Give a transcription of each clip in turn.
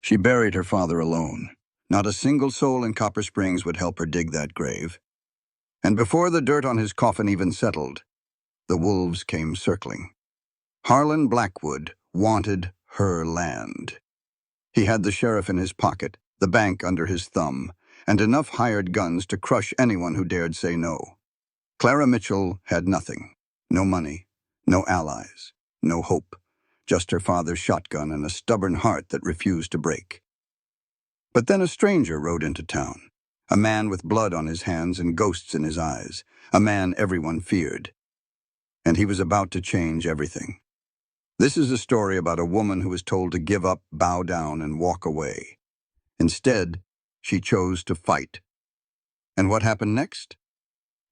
She buried her father alone. Not a single soul in Copper Springs would help her dig that grave. And before the dirt on his coffin even settled, the wolves came circling. Harlan Blackwood wanted her land. He had the sheriff in his pocket, the bank under his thumb, and enough hired guns to crush anyone who dared say no. Clara Mitchell had nothing. No money, no allies, no hope. Just her father's shotgun and a stubborn heart that refused to break. But then a stranger rode into town. A man with blood on his hands and ghosts in his eyes. A man everyone feared. And he was about to change everything. This is a story about a woman who was told to give up, bow down, and walk away. Instead, she chose to fight. And what happened next?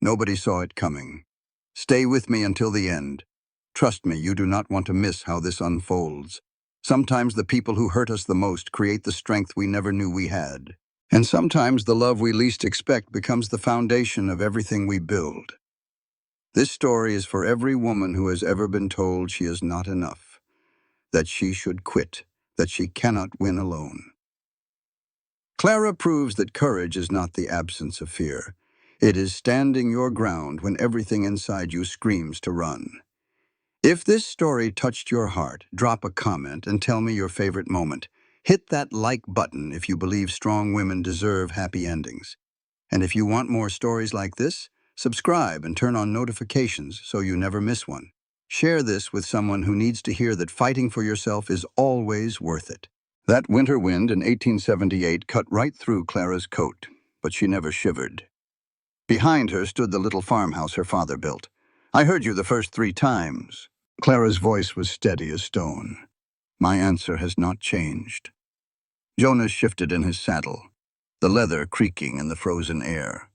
Nobody saw it coming. Stay with me until the end. Trust me, you do not want to miss how this unfolds. Sometimes the people who hurt us the most create the strength we never knew we had. And sometimes the love we least expect becomes the foundation of everything we build. This story is for every woman who has ever been told she is not enough, that she should quit, that she cannot win alone. Clara proves that courage is not the absence of fear. It is standing your ground when everything inside you screams to run. If this story touched your heart, drop a comment and tell me your favorite moment. Hit that like button if you believe strong women deserve happy endings. And if you want more stories like this, subscribe and turn on notifications so you never miss one. Share this with someone who needs to hear that fighting for yourself is always worth it. That winter wind in 1878 cut right through Clara's coat, but she never shivered. Behind her stood the little farmhouse her father built. "I heard you the first 3 times. Clara's voice was steady as stone. "My answer has not changed." Jonas shifted in his saddle, the leather creaking in the frozen air.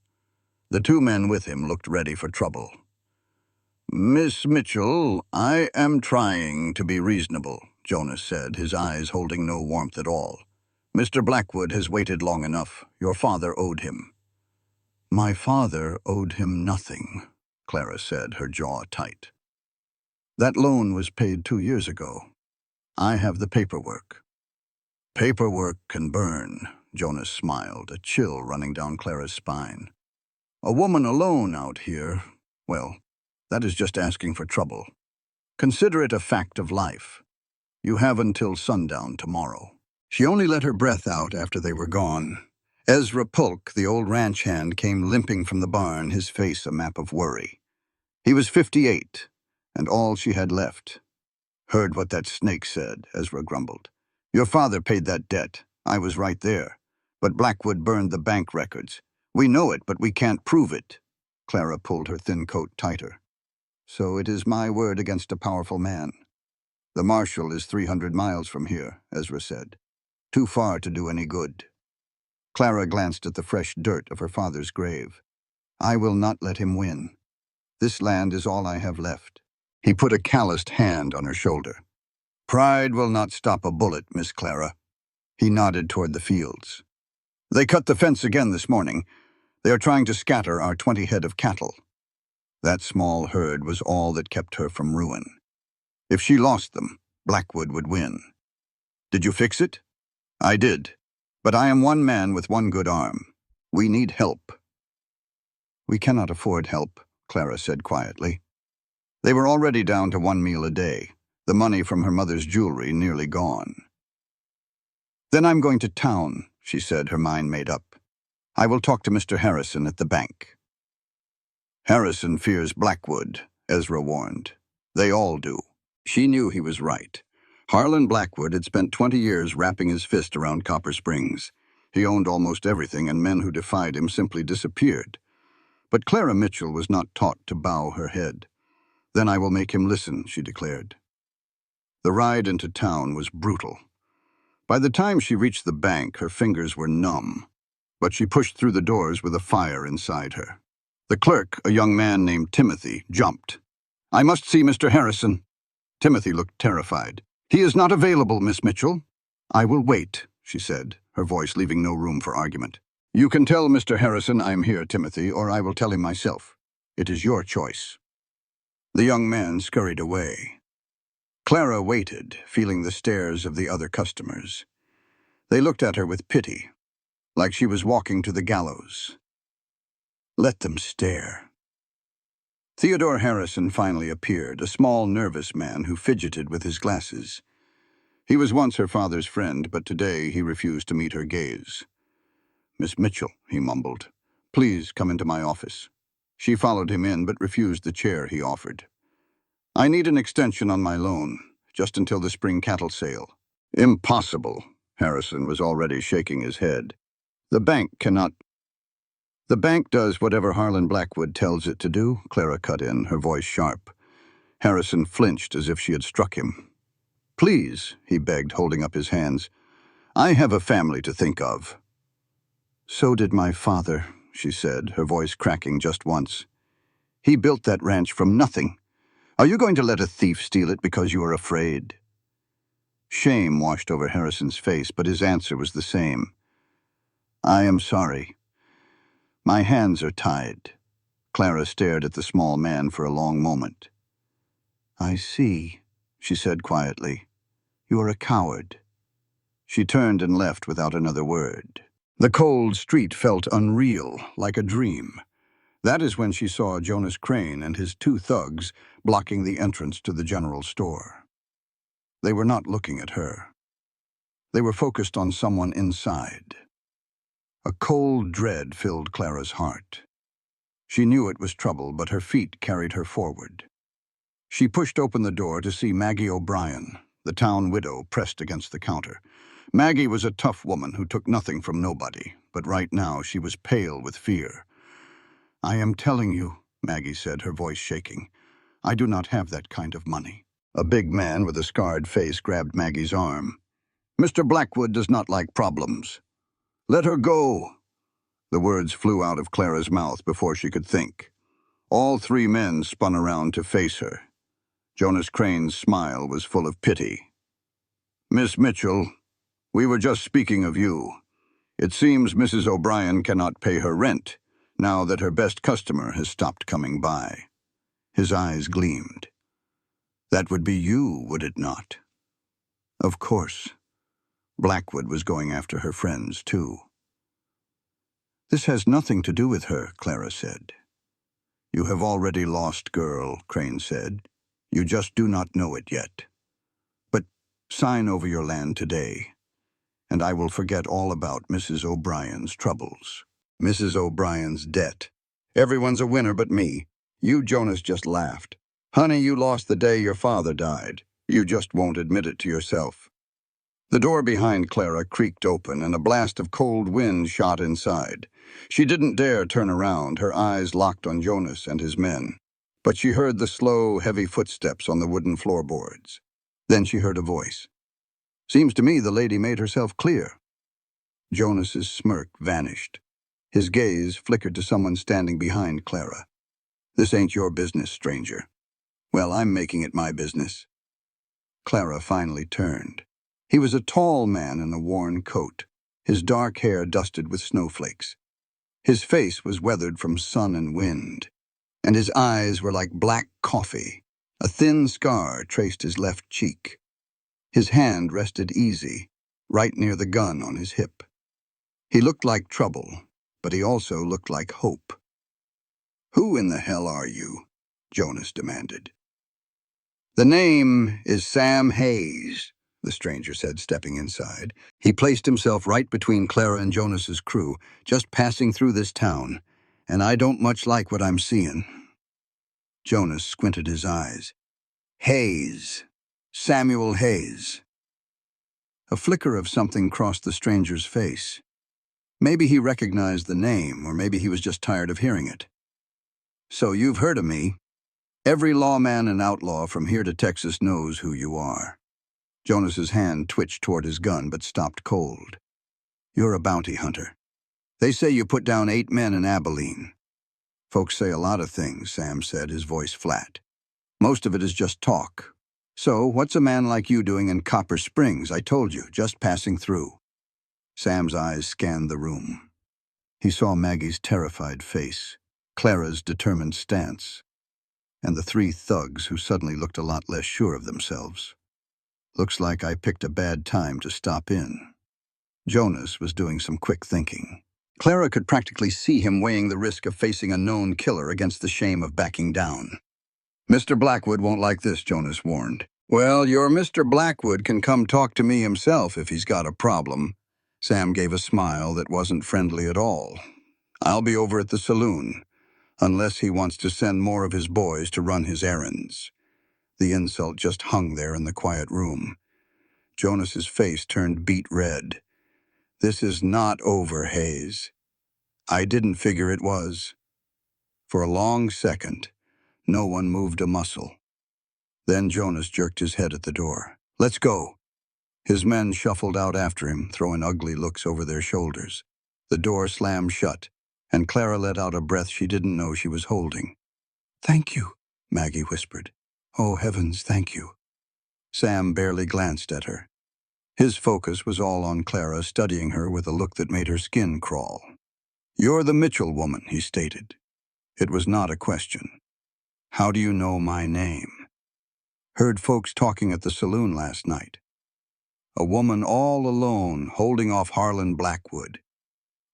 The 2 men with him looked ready for trouble. "Miss Mitchell, I am trying to be reasonable," Jonas said, his eyes holding no warmth at all. "Mr. Blackwood has waited long enough. Your father owed him." "My father owed him nothing," Clara said, her jaw tight. "That loan was paid 2 years ago. I have the paperwork." "Paperwork can burn," Jonas smiled, a chill running down Clara's spine. "A woman alone out here, well, that is just asking for trouble. Consider it a fact of life. You have until sundown tomorrow." She only let her breath out after they were gone. Ezra Polk, the old ranch hand, came limping from the barn, his face a map of worry. He was 58, and all she had left. "Heard what that snake said," Ezra grumbled. "Your father paid that debt. I was right there. But Blackwood burned the bank records. We know it, but we can't prove it." Clara pulled her thin coat tighter. "So it is my word against a powerful man." "The marshal is 300 miles from here," Ezra said. "Too far to do any good." Clara glanced at the fresh dirt of her father's grave. "I will not let him win. This land is all I have left." He put a calloused hand on her shoulder. "Pride will not stop a bullet, Miss Clara." He nodded toward the fields. "They cut the fence again this morning. They are trying to scatter our 20 head of cattle." That small herd was all that kept her from ruin. If she lost them, Blackwood would win. "Did you fix it?" "I did. But I am one man with one good arm. We need help." "We cannot afford help," Clara said quietly. They were already down to 1 meal a day, the money from her mother's jewelry nearly gone. "Then I'm going to town," she said, her mind made up. "I will talk to Mr. Harrison at the bank." "Harrison fears Blackwood," Ezra warned. "They all do." She knew he was right. Harlan Blackwood had spent 20 years wrapping his fist around Copper Springs. He owned almost everything, and men who defied him simply disappeared. But Clara Mitchell was not taught to bow her head. "Then I will make him listen," she declared. The ride into town was brutal. By the time she reached the bank, her fingers were numb, but she pushed through the doors with a fire inside her. The clerk, a young man named Timothy, jumped. "I must see Mr. Harrison." Timothy looked terrified. "He is not available, Miss Mitchell." "I will wait," she said, her voice leaving no room for argument. "You can tell Mr. Harrison I am here, Timothy, or I will tell him myself. It is your choice." The young man scurried away. Clara waited, feeling the stares of the other customers. They looked at her with pity, like she was walking to the gallows. Let them stare. Theodore Harrison finally appeared, a small, nervous man who fidgeted with his glasses. He was once her father's friend, but today he refused to meet her gaze. "Miss Mitchell," he mumbled, "please come into my office." She followed him in, but refused the chair he offered. "I need an extension on my loan, just until the spring cattle sale." "Impossible." Harrison was already shaking his head. "The bank cannot—" "The bank does whatever Harlan Blackwood tells it to do," Clara cut in, her voice sharp. Harrison flinched as if she had struck him. "Please," he begged, holding up his hands. "I have a family to think of." "So did my father," she said, her voice cracking just once. "He built that ranch from nothing. Are you going to let a thief steal it because you are afraid?" Shame washed over Harrison's face, but his answer was the same. "I am sorry. My hands are tied." Clara stared at the small man for a long moment. "I see," she said quietly. "You are a coward." She turned and left without another word. The cold street felt unreal, like a dream. That is when she saw Jonas Crane and his 2 thugs blocking the entrance to the general store. They were not looking at her. They were focused on someone inside. A cold dread filled Clara's heart. She knew it was trouble, but her feet carried her forward. She pushed open the door to see Maggie O'Brien, the town widow, pressed against the counter. Maggie was a tough woman who took nothing from nobody, but right now she was pale with fear. "I am telling you," Maggie said, her voice shaking, "I do not have that kind of money." A big man with a scarred face grabbed Maggie's arm. "Mr. Blackwood does not like problems." "Let her go." The words flew out of Clara's mouth before she could think. All 3 men spun around to face her. Jonas Crane's smile was full of pity. "Miss Mitchell, we were just speaking of you. It seems Mrs. O'Brien cannot pay her rent, now that her best customer has stopped coming by." His eyes gleamed. "That would be you, would it not?" Of course. Blackwood was going after her friends, too. "This has nothing to do with her," Clara said. "You have already lost, girl," Crane said. "You just do not know it yet. But sign over your land today, and I will forget all about Mrs. O'Brien's troubles. Mrs. O'Brien's debt. Everyone's a winner but me. You, Jonas, just laughed. Honey, you lost the day your father died. You just won't admit it to yourself." The door behind Clara creaked open, and a blast of cold wind shot inside. She didn't dare turn around, her eyes locked on Jonas and his men. But she heard the slow, heavy footsteps on the wooden floorboards. Then she heard a voice. "Seems to me the lady made herself clear." Jonas's smirk vanished. His gaze flickered to someone standing behind Clara. "This ain't your business, stranger." "Well, I'm making it my business." Clara finally turned. He was a tall man in a worn coat, his dark hair dusted with snowflakes. His face was weathered from sun and wind, and his eyes were like black coffee. A thin scar traced his left cheek. His hand rested easy, right near the gun on his hip. He looked like trouble, but he also looked like hope. "Who in the hell are you?" Jonas demanded. "The name is Sam Hayes," the stranger said, stepping inside. He placed himself right between Clara and Jonas's crew, "just passing through this town, and I don't much like what I'm seeing." Jonas squinted his eyes. "Hayes. Samuel Hayes." A flicker of something crossed the stranger's face. Maybe he recognized the name, or maybe he was just tired of hearing it. "So you've heard of me. Every lawman and outlaw from here to Texas knows who you are." Jonas's hand twitched toward his gun, but stopped cold. "You're a bounty hunter. They say you put down 8 men in Abilene." "Folks say a lot of things," Sam said, his voice flat. "Most of it is just talk. So, what's a man like you doing in Copper Springs? I told you, just passing through." Sam's eyes scanned the room. He saw Maggie's terrified face, Clara's determined stance, and the 3 thugs who suddenly looked a lot less sure of themselves. "Looks like I picked a bad time to stop in." Jonas was doing some quick thinking. Clara could practically see him weighing the risk of facing a known killer against the shame of backing down. "Mr. Blackwood won't like this," Jonas warned. "Well, your Mr. Blackwood can come talk to me himself if he's got a problem." Sam gave a smile that wasn't friendly at all. "I'll be over at the saloon, unless he wants to send more of his boys to run his errands." The insult just hung there in the quiet room. Jonas's face turned beet red. "This is not over, Hayes." "I didn't figure it was." For a long second, no one moved a muscle. Then Jonas jerked his head at the door. "Let's go." His men shuffled out after him, throwing ugly looks over their shoulders. The door slammed shut, and Clara let out a breath she didn't know she was holding. "Thank you," Maggie whispered. "Oh, heavens, thank you." Sam barely glanced at her. His focus was all on Clara, studying her with a look that made her skin crawl. "You're the Mitchell woman," he stated. It was not a question. "How do you know my name?" "Heard folks talking at the saloon last night." A woman all alone, holding off Harlan Blackwood.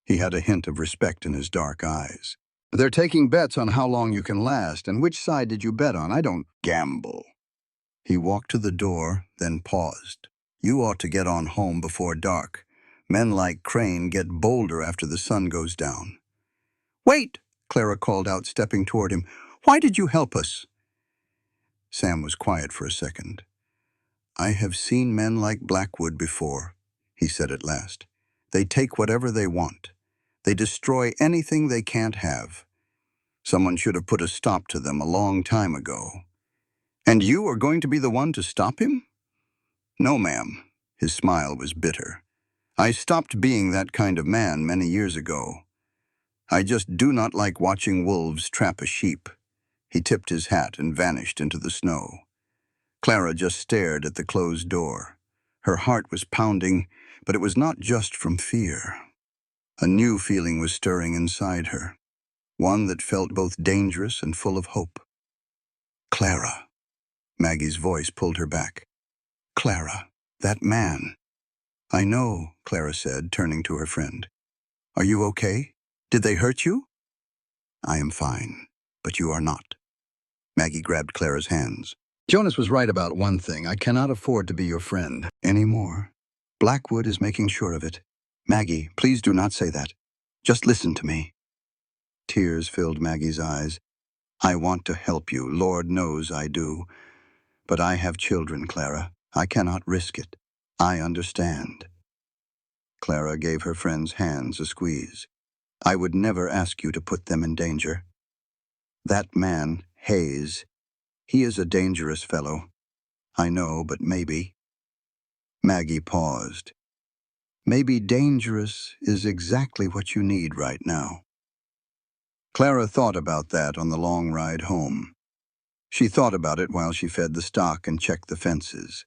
He had a hint of respect in his dark eyes. "They're taking bets on how long you can last, and which side did you bet on? I don't gamble." He walked to the door, then paused. "You ought to get on home before dark. Men like Crane get bolder after the sun goes down." "Wait!" Clara called out, stepping toward him. "Why did you help us?" Sam was quiet for a second. "I have seen men like Blackwood before," he said at last. "They take whatever they want. They destroy anything they can't have. Someone should have put a stop to them a long time ago." "And you are going to be the one to stop him?" "No, ma'am." His smile was bitter. "I stopped being that kind of man many years ago. I just do not like watching wolves trap a sheep." He tipped his hat and vanished into the snow. Clara just stared at the closed door. Her heart was pounding, but it was not just from fear. A new feeling was stirring inside her, one that felt both dangerous and full of hope. "Clara." Maggie's voice pulled her back. "Clara, that man." "I know," Clara said, turning to her friend. "Are you okay? Did they hurt you?" "I am fine, but you are not." Maggie grabbed Clara's hands. "Jonas was right about one thing. I cannot afford to be your friend anymore. Blackwood is making sure of it. Maggie, please do not say that. Just listen to me." Tears filled Maggie's eyes. "I want to help you. Lord knows I do. But I have children, Clara. I cannot risk it. I understand." Clara gave her friend's hands a squeeze. "I would never ask you to put them in danger. That man, Hayes, he is a dangerous fellow. I know, but maybe." Maggie paused. "Maybe dangerous is exactly what you need right now." Clara thought about that on the long ride home. She thought about it while she fed the stock and checked the fences.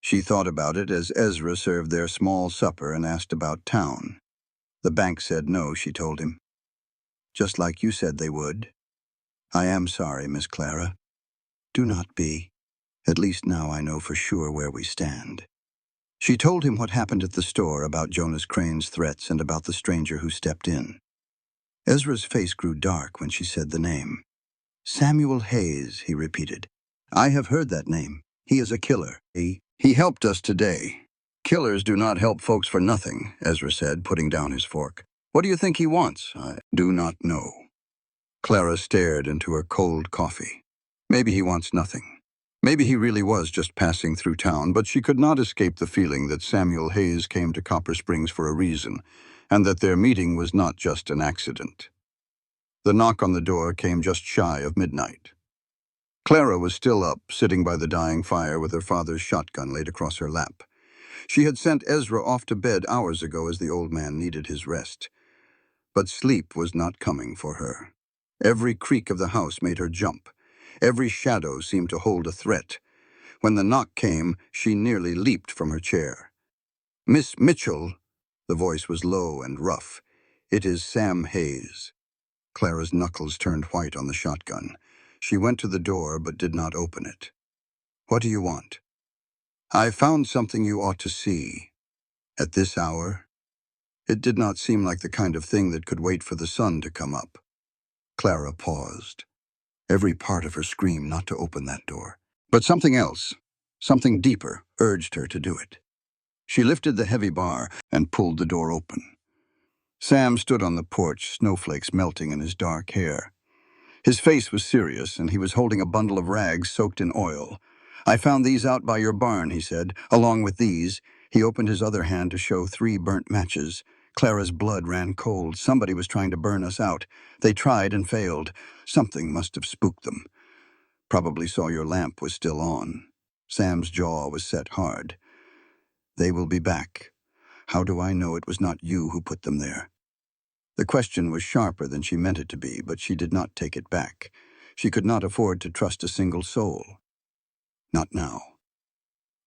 She thought about it as Ezra served their small supper and asked about town. The bank said no, she told him. "Just like you said they would." "I am sorry, Miss Clara." "Do not be. At least now I know for sure where we stand." She told him what happened at the store, about Jonas Crane's threats and about the stranger who stepped in. Ezra's face grew dark when she said the name. "Samuel Hayes," he repeated. "I have heard that name. He is a killer. He helped us today." "Killers do not help folks for nothing," Ezra said, putting down his fork. "What do you think he wants?" "I do not know." Clara stared into her cold coffee. Maybe he wants nothing. Maybe he really was just passing through town, but she could not escape the feeling that Samuel Hayes came to Copper Springs for a reason, and that their meeting was not just an accident. The knock on the door came just shy of midnight. Clara was still up, sitting by the dying fire with her father's shotgun laid across her lap. She had sent Ezra off to bed hours ago as the old man needed his rest. But sleep was not coming for her. Every creak of the house made her jump. Every shadow seemed to hold a threat. When the knock came, she nearly leaped from her chair. "Miss Mitchell," the voice was low and rough. "It is Sam Hayes." Clara's knuckles turned white on the shotgun. She went to the door but did not open it. "What do you want?" "I found something you ought to see." At this hour, it did not seem like the kind of thing that could wait for the sun to come up. Clara paused, every part of her screamed not to open that door. But something else, something deeper, urged her to do it. She lifted the heavy bar and pulled the door open. Sam stood on the porch, snowflakes melting in his dark hair. His face was serious, and he was holding a bundle of rags soaked in oil. "I found these out by your barn," he said. "Along with these." He opened his other hand to show 3 burnt matches. Clara's blood ran cold. Somebody was trying to burn us out. They tried and failed. Something must have spooked them. Probably saw your lamp was still on. Sam's jaw was set hard. "They will be back. How do I know it was not you who put them there?" The question was sharper than she meant it to be, but she did not take it back. She could not afford to trust a single soul. Not now.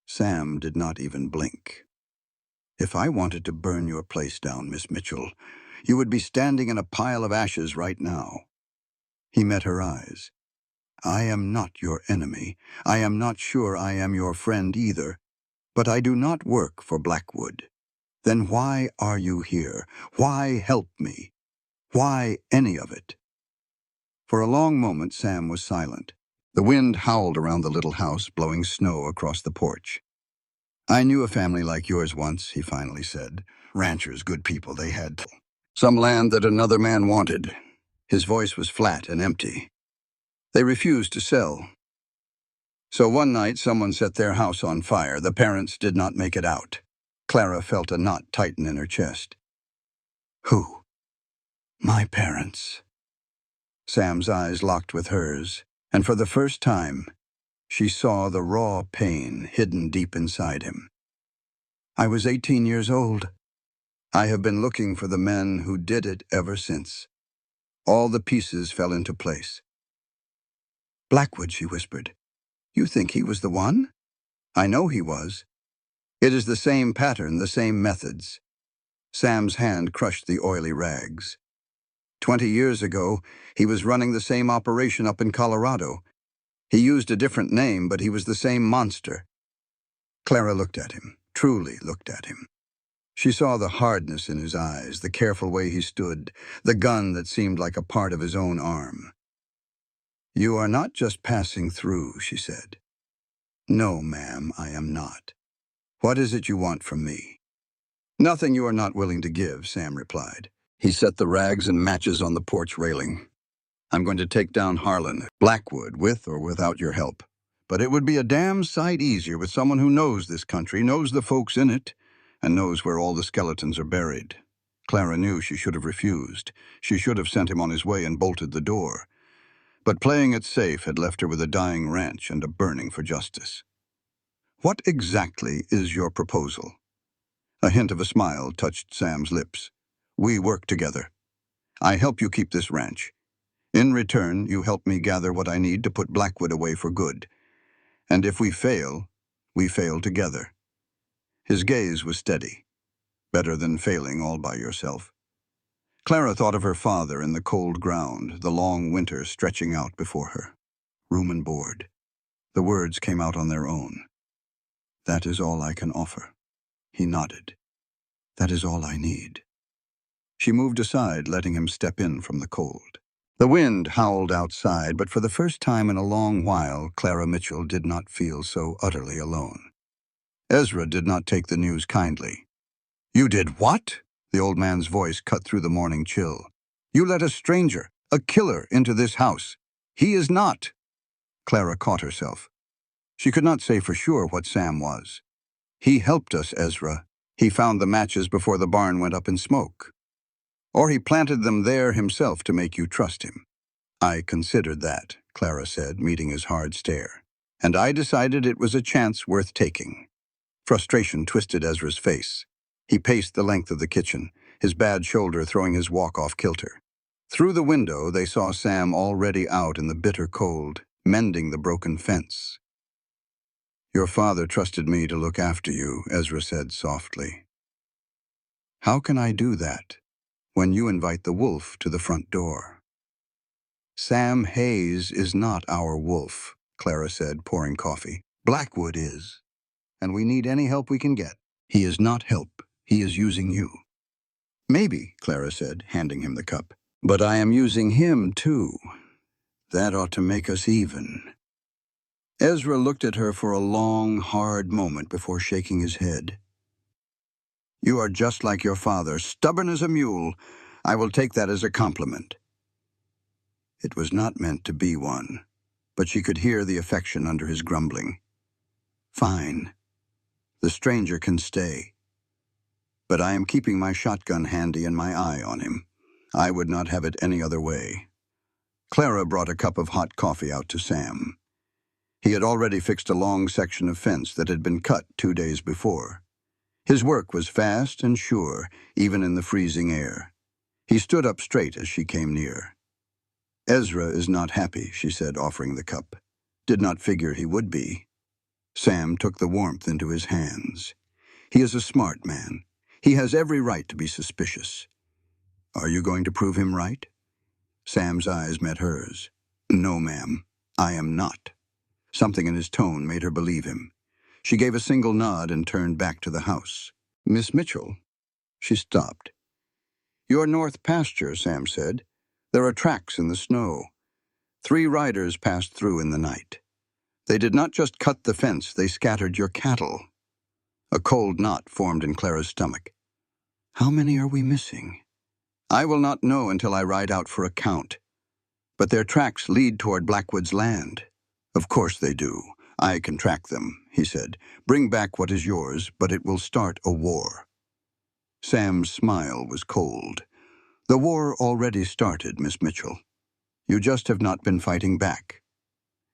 Sam did not even blink. "If I wanted to burn your place down, Miss Mitchell, you would be standing in a pile of ashes right now." He met her eyes. "I am not your enemy. I am not sure I am your friend either. But I do not work for Blackwood. Then why are you here? Why help me? Why any of it?" For a long moment, Sam was silent. The wind howled around the little house, blowing snow across the porch. "I knew a family like yours once," he finally said. "Ranchers, good people, they had some land that another man wanted." His voice was flat and empty. "They refused to sell. So one night, someone set their house on fire. The parents did not make it out." Clara felt a knot tighten in her chest. "Who?" "My parents." Sam's eyes locked with hers, and for the first time, she saw the raw pain hidden deep inside him. "I was 18 years old. I have been looking for the men who did it ever since." All the pieces fell into place. "Blackwood," she whispered. "You think he was the one?" "I know he was. It is the same pattern, the same methods." Sam's hand crushed the oily rags. 20 years ago, he was running the same operation up in Colorado. He used a different name, but he was the same monster. Clara looked at him, truly looked at him. She saw the hardness in his eyes, the careful way he stood, the gun that seemed like a part of his own arm. "You are not just passing through," she said. "No, ma'am, I am not. What is it you want from me?" "Nothing you are not willing to give," Sam replied. He set the rags and matches on the porch railing. "I'm going to take down Harlan, Blackwood, with or without your help. But it would be a damn sight easier with someone who knows this country, knows the folks in it, and knows where all the skeletons are buried." Clara knew she should have refused. She should have sent him on his way and bolted the door. But playing it safe had left her with a dying ranch and a burning for justice. "What exactly is your proposal?" A hint of a smile touched Sam's lips. "We work together. I help you keep this ranch. In return, you help me gather what I need to put Blackwood away for good. And if we fail together." His gaze was steady. "Better than failing all by yourself." Clara thought of her father in the cold ground, the long winter stretching out before her. "Room and board." The words came out on their own. "That is all I can offer." He nodded. "That is all I need." She moved aside, letting him step in from the cold. The wind howled outside, but for the first time in a long while, Clara Mitchell did not feel so utterly alone. Ezra did not take the news kindly. "You did what?" The old man's voice cut through the morning chill. "You let a stranger, a killer, into this house. He is not." Clara caught herself. She could not say for sure what Sam was. "He helped us, Ezra. He found the matches before the barn went up in smoke. Or he planted them there himself to make you trust him." "I considered that," Clara said, meeting his hard stare. "And I decided it was a chance worth taking." Frustration twisted Ezra's face. He paced the length of the kitchen, his bad shoulder throwing his walk off kilter. Through the window, they saw Sam already out in the bitter cold, mending the broken fence. "Your father trusted me to look after you," Ezra said softly. "How can I do that when you invite the wolf to the front door?" "Sam Hayes is not our wolf," Clara said, pouring coffee. "Blackwood is, and we need any help we can get." "He is not help," He is using you. Maybe, Clara said, handing him the cup. But I am using him, too. That ought to make us even. Ezra looked at her for a long, hard moment before shaking his head. You are just like your father, stubborn as a mule. I will take that as a compliment. It was not meant to be one, but she could hear the affection under his grumbling. Fine. The stranger can stay. But I am keeping my shotgun handy and my eye on him. I would not have it any other way. Clara brought a cup of hot coffee out to Sam. He had already fixed a long section of fence that had been cut 2 days before. His work was fast and sure, even in the freezing air. He stood up straight as she came near. Ezra is not happy, she said, offering the cup. Did not figure he would be. Sam took the warmth into his hands. He is a smart man. He has every right to be suspicious. Are you going to prove him right? Sam's eyes met hers. No, ma'am, I am not. Something in his tone made her believe him. She gave a single nod and turned back to the house. Miss Mitchell? She stopped. Your north pasture, Sam said. There are tracks in the snow. 3 riders passed through in the night. They did not just cut the fence, they scattered your cattle. A cold knot formed in Clara's stomach. How many are we missing? I will not know until I ride out for a count. But their tracks lead toward Blackwood's land. Of course they do. I can track them, he said. Bring back what is yours, but it will start a war. Sam's smile was cold. The war already started, Miss Mitchell. You just have not been fighting back.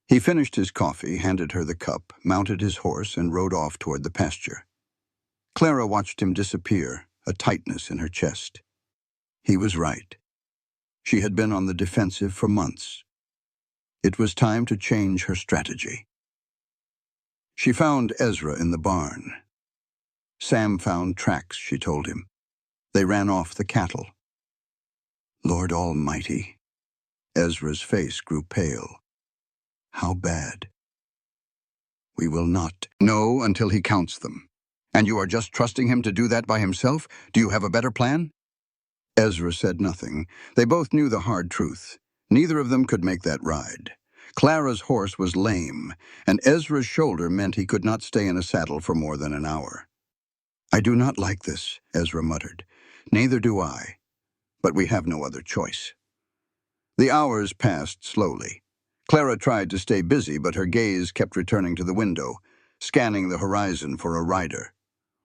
He finished his coffee, handed her the cup, mounted his horse, and rode off toward the pasture. Clara watched him disappear, a tightness in her chest. He was right. She had been on the defensive for months. It was time to change her strategy. She found Ezra in the barn. Sam found tracks, she told him. They ran off the cattle. Lord Almighty. Ezra's face grew pale. How bad? We will not know until he counts them. And you are just trusting him to do that by himself? Do you have a better plan? Ezra said nothing. They both knew the hard truth. Neither of them could make that ride. Clara's horse was lame, and Ezra's shoulder meant he could not stay in a saddle for more than an hour. I do not like this, Ezra muttered. Neither do I. But we have no other choice. The hours passed slowly. Clara tried to stay busy, but her gaze kept returning to the window, scanning the horizon for a rider.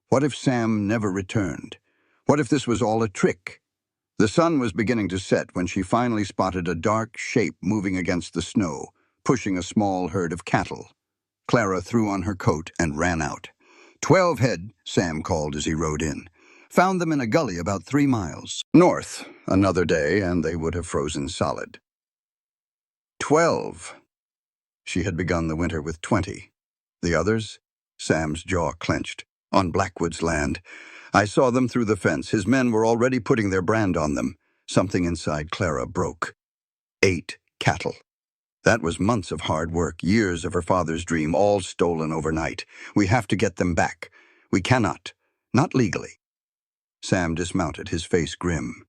What if Sam never returned? What if this was all a trick? The sun was beginning to set when she finally spotted a dark shape moving against the snow, pushing a small herd of cattle. Clara threw on her coat and ran out. 12 head, Sam called as he rode in. Found them in a gully about 3 miles. North, another day, and they would have frozen solid. 12. She had begun the winter with 20. The others? Sam's jaw clenched. On Blackwood's land. I saw them through the fence. His men were already putting their brand on them. Something inside Clara broke. 8 cattle. That was months of hard work, years of her father's dream, all stolen overnight. We have to get them back. We cannot. Not legally. Sam dismounted, his face grim.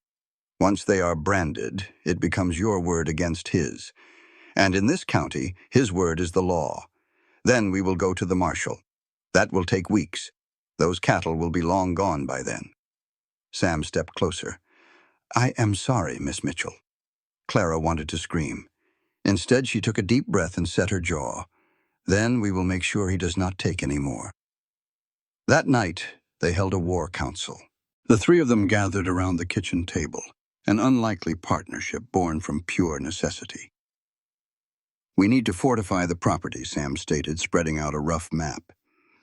Once they are branded, it becomes your word against his. And in this county, his word is the law. Then we will go to the marshal. That will take weeks. Those cattle will be long gone by then. Sam stepped closer. I am sorry, Miss Mitchell. Clara wanted to scream. Instead, she took a deep breath and set her jaw. Then we will make sure he does not take any more. That night, they held a war council. The 3 of them gathered around the kitchen table, an unlikely partnership born from pure necessity. We need to fortify the property, Sam stated, spreading out a rough map.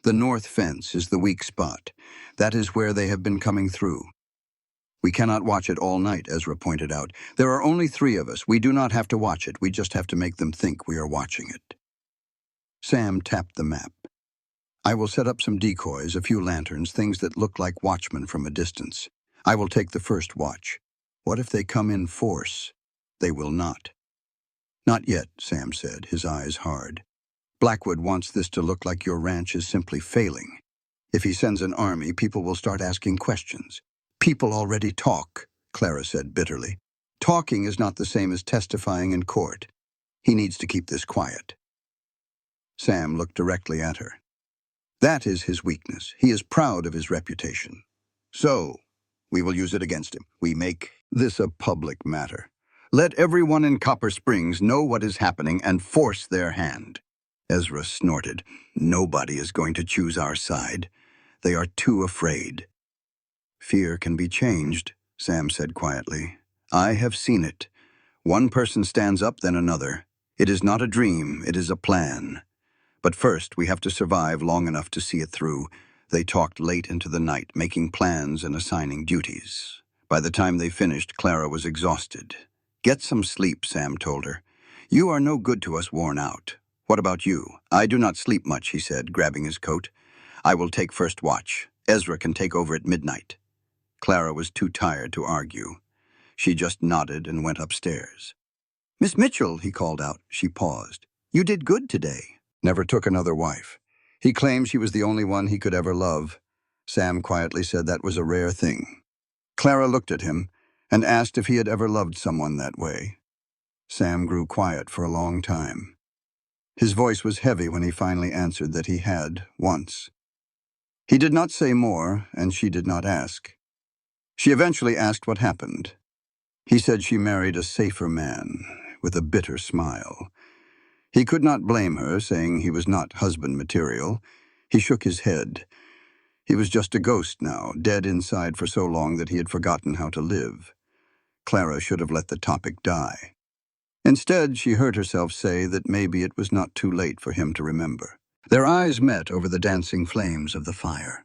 The north fence is the weak spot. That is where they have been coming through. We cannot watch it all night, Ezra pointed out. There are only 3 of us. We do not have to watch it. We just have to make them think we are watching it. Sam tapped the map. I will set up some decoys, a few lanterns, things that look like watchmen from a distance. I will take the first watch. What if they come in force? They will not. Not yet, Sam said, his eyes hard. Blackwood wants this to look like your ranch is simply failing. If he sends an army, people will start asking questions. People already talk, Clara said bitterly. Talking is not the same as testifying in court. He needs to keep this quiet. Sam looked directly at her. That is his weakness. He is proud of his reputation. So, we will use it against him. We make this a public matter. Let everyone in Copper Springs know what is happening and force their hand. Ezra snorted. Nobody is going to choose our side. They are too afraid. Fear can be changed, Sam said quietly. I have seen it. One person stands up, then another. It is not a dream, it is a plan. But first, we have to survive long enough to see it through. They talked late into the night, making plans and assigning duties. By the time they finished, Clara was exhausted. Get some sleep, Sam told her. You are no good to us worn out. What about you? I do not sleep much, he said, grabbing his coat. I will take first watch. Ezra can take over at midnight. Clara was too tired to argue. She just nodded and went upstairs. Miss Mitchell, he called out. She paused. You did good today. Never took another wife. He claimed she was the only one he could ever love. Sam quietly said that was a rare thing. Clara looked at him and asked if he had ever loved someone that way. Sam grew quiet for a long time. His voice was heavy when he finally answered that he had, once. He did not say more, and she did not ask. She eventually asked what happened. He said she married a safer man, with a bitter smile. He could not blame her, saying he was not husband material. He shook his head. He was just a ghost now, dead inside for so long that he had forgotten how to live. Clara should have let the topic die. Instead, she heard herself say that maybe it was not too late for him to remember. Their eyes met over the dancing flames of the fire.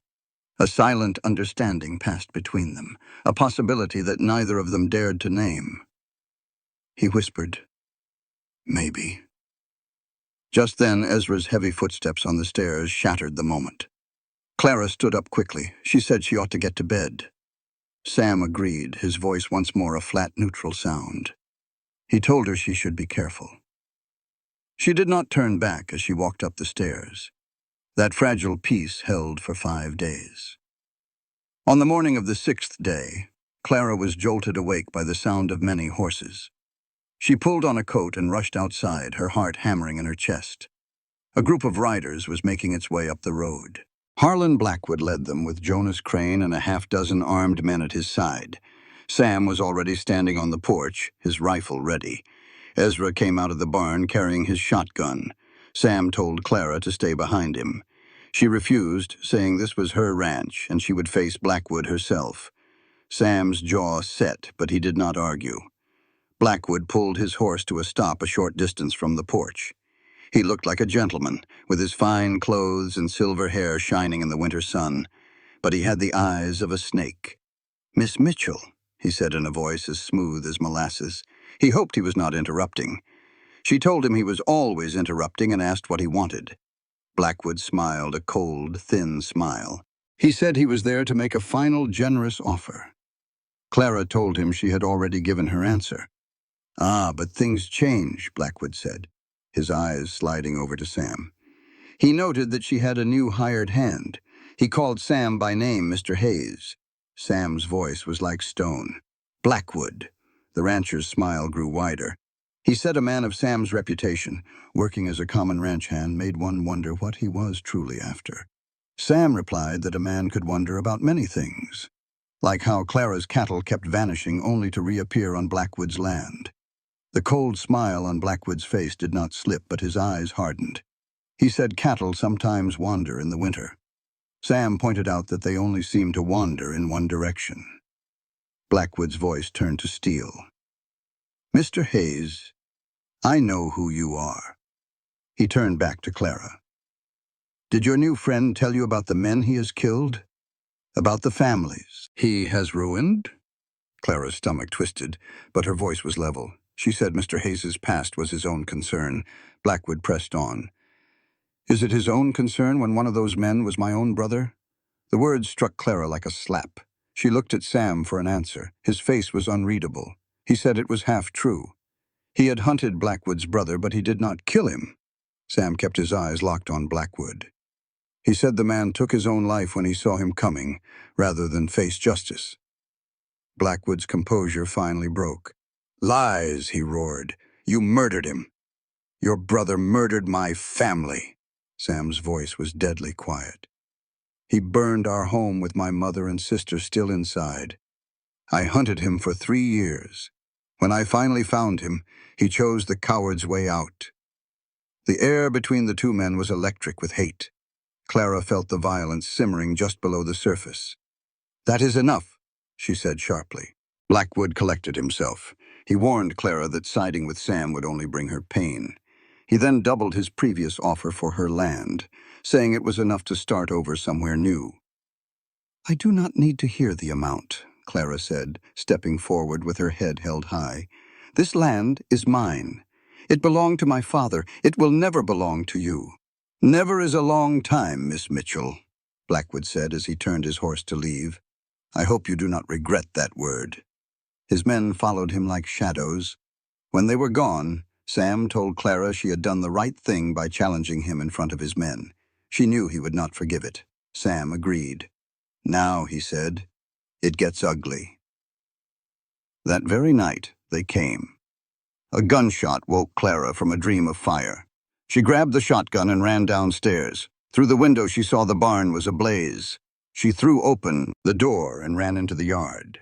A silent understanding passed between them, a possibility that neither of them dared to name. He whispered, maybe. Just then, Ezra's heavy footsteps on the stairs shattered the moment. Clara stood up quickly. She said she ought to get to bed. Sam agreed, his voice once more a flat, neutral sound. He told her she should be careful. She did not turn back as she walked up the stairs. That fragile peace held for 5 days. On the morning of the 6th day, Clara was jolted awake by the sound of many horses. She pulled on a coat and rushed outside, her heart hammering in her chest. A group of riders was making its way up the road. Harlan Blackwood led them with Jonas Crane and a half-dozen armed men at his side. Sam was already standing on the porch, his rifle ready. Ezra came out of the barn carrying his shotgun. Sam told Clara to stay behind him. She refused, saying this was her ranch and she would face Blackwood herself. Sam's jaw set, but he did not argue. Blackwood pulled his horse to a stop a short distance from the porch. He looked like a gentleman, with his fine clothes and silver hair shining in the winter sun, but he had the eyes of a snake. Miss Mitchell, he said in a voice as smooth as molasses. He hoped he was not interrupting. She told him he was always interrupting and asked what he wanted. Blackwood smiled, a cold, thin smile. He said he was there to make a final, generous offer. Clara told him she had already given her answer. Ah, but things change, Blackwood said, his eyes sliding over to Sam. He noted that she had a new hired hand. He called Sam by name, Mr. Hayes. Sam's voice was like stone. Blackwood. The rancher's smile grew wider. He said a man of Sam's reputation, working as a common ranch hand, made one wonder what he was truly after. Sam replied that a man could wonder about many things, like how Clara's cattle kept vanishing only to reappear on Blackwood's land. The cold smile on Blackwood's face did not slip, but his eyes hardened. He said cattle sometimes wander in the winter. Sam pointed out that they only seemed to wander in one direction. Blackwood's voice turned to steel. Mr. Hayes, I know who you are. He turned back to Clara. Did your new friend tell you about the men he has killed? About the families he has ruined? Clara's stomach twisted, but her voice was level. She said Mr. Hayes's past was his own concern. Blackwood pressed on. Is it his own concern when one of those men was my own brother? The words struck Clara like a slap. She looked at Sam for an answer. His face was unreadable. He said it was half true. He had hunted Blackwood's brother, but he did not kill him. Sam kept his eyes locked on Blackwood. He said the man took his own life when he saw him coming, rather than face justice. Blackwood's composure finally broke. "Lies," he roared. "You murdered him. Your brother murdered my family." Sam's voice was deadly quiet. "He burned our home with my mother and sister still inside. I hunted him for 3 years. When I finally found him, he chose the coward's way out." The air between the two men was electric with hate. Clara felt the violence simmering just below the surface. "That is enough," she said sharply. Blackwood collected himself. He warned Clara that siding with Sam would only bring her pain. He then doubled his previous offer for her land, saying it was enough to start over somewhere new. "I do not need to hear the amount," Clara said, stepping forward with her head held high. "This land is mine. It belonged to my father. It will never belong to you." "Never is a long time, Miss Mitchell," Blackwood said as he turned his horse to leave. "I hope you do not regret that word." His men followed him like shadows. When they were gone, Sam told Clara she had done the right thing by challenging him in front of his men. She knew he would not forgive it. Sam agreed. "Now," he said, "it gets ugly." That very night, they came. A gunshot woke Clara from a dream of fire. She grabbed the shotgun and ran downstairs. Through the window, she saw the barn was ablaze. She threw open the door and ran into the yard.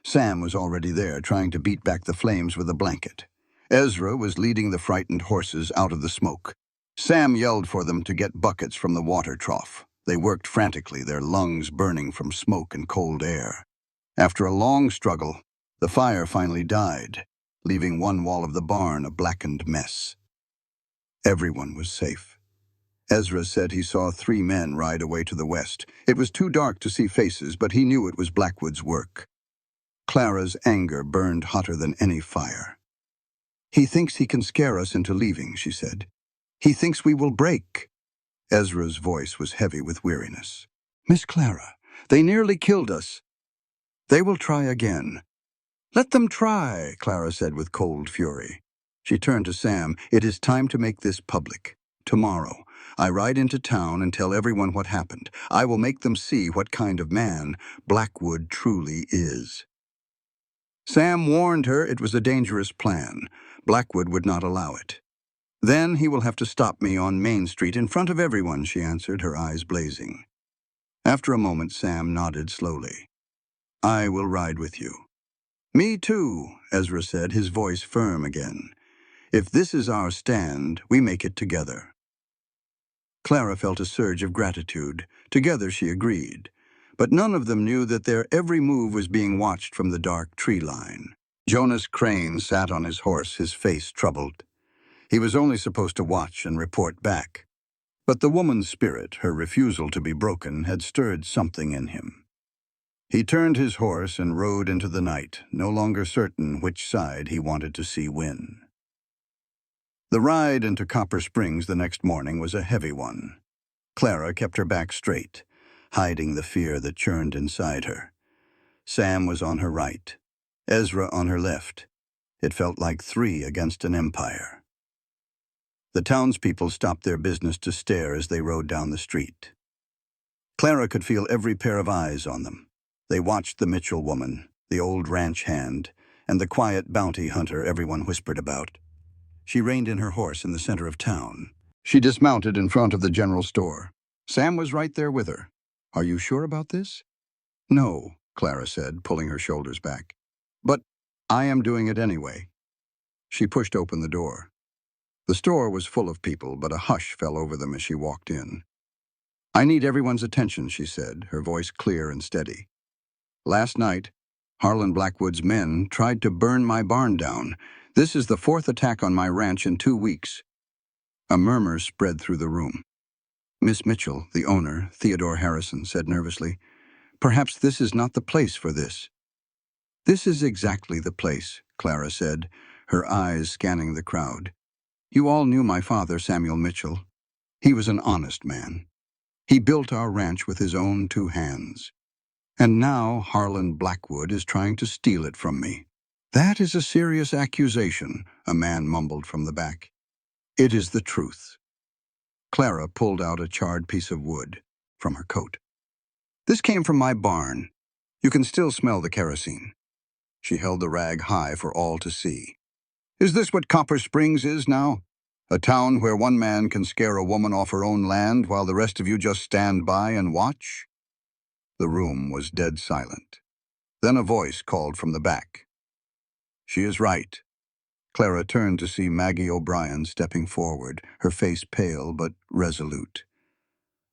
Sam was already there, trying to beat back the flames with a blanket. Ezra was leading the frightened horses out of the smoke. Sam yelled for them to get buckets from the water trough. They worked frantically, their lungs burning from smoke and cold air. After a long struggle, the fire finally died, leaving one wall of the barn a blackened mess. Everyone was safe. Ezra said he saw 3 men ride away to the west. It was too dark to see faces, but he knew it was Blackwood's work. Clara's anger burned hotter than any fire. "He thinks he can scare us into leaving," she said. "He thinks we will break." Ezra's voice was heavy with weariness. "Miss Clara, they nearly killed us. They will try again." "Let them try," Clara said with cold fury. She turned to Sam. "It is time to make this public. Tomorrow, I ride into town and tell everyone what happened. I will make them see what kind of man Blackwood truly is." Sam warned her it was a dangerous plan. Blackwood would not allow it. "Then he will have to stop me on Main Street in front of everyone," she answered, her eyes blazing. After a moment, Sam nodded slowly. "I will ride with you." "Me too," Ezra said, his voice firm again. "If this is our stand, we make it together." Clara felt a surge of gratitude. Together she agreed. But none of them knew that their every move was being watched from the dark tree line. Jonas Crane sat on his horse, his face troubled. He was only supposed to watch and report back. But the woman's spirit, her refusal to be broken, had stirred something in him. He turned his horse and rode into the night, no longer certain which side he wanted to see win. The ride into Copper Springs the next morning was a heavy one. Clara kept her back straight, hiding the fear that churned inside her. Sam was on her right, Ezra on her left. It felt like 3 against an empire. The townspeople stopped their business to stare as they rode down the street. Clara could feel every pair of eyes on them. They watched the Mitchell woman, the old ranch hand, and the quiet bounty hunter everyone whispered about. She reined in her horse in the center of town. She dismounted in front of the general store. Sam was right there with her. "Are you sure about this?" "No," Clara said, pulling her shoulders back. "But I am doing it anyway." She pushed open the door. The store was full of people, but a hush fell over them as she walked in. "I need everyone's attention," she said, her voice clear and steady. "Last night, Harlan Blackwood's men tried to burn my barn down. This is the 4th attack on my ranch in 2 weeks." A murmur spread through the room. Miss Mitchell, the owner, Theodore Harrison, said nervously, "Perhaps this is not the place for this." "This is exactly the place," Clara said, her eyes scanning the crowd. "You all knew my father, Samuel Mitchell. He was an honest man. He built our ranch with his own 2 hands. And now Harlan Blackwood is trying to steal it from me." "That is a serious accusation," a man mumbled from the back. "It is the truth." Clara pulled out a charred piece of wood. from her coat. "This came from my barn. You can still smell the kerosene." She held the rag high for all to see. "Is this what Copper Springs is now? A town where one man can scare a woman off her own land while the rest of you just stand by and watch?" The room was dead silent. Then a voice called from the back. "She is right." Clara turned to see Maggie O'Brien stepping forward, her face pale but resolute.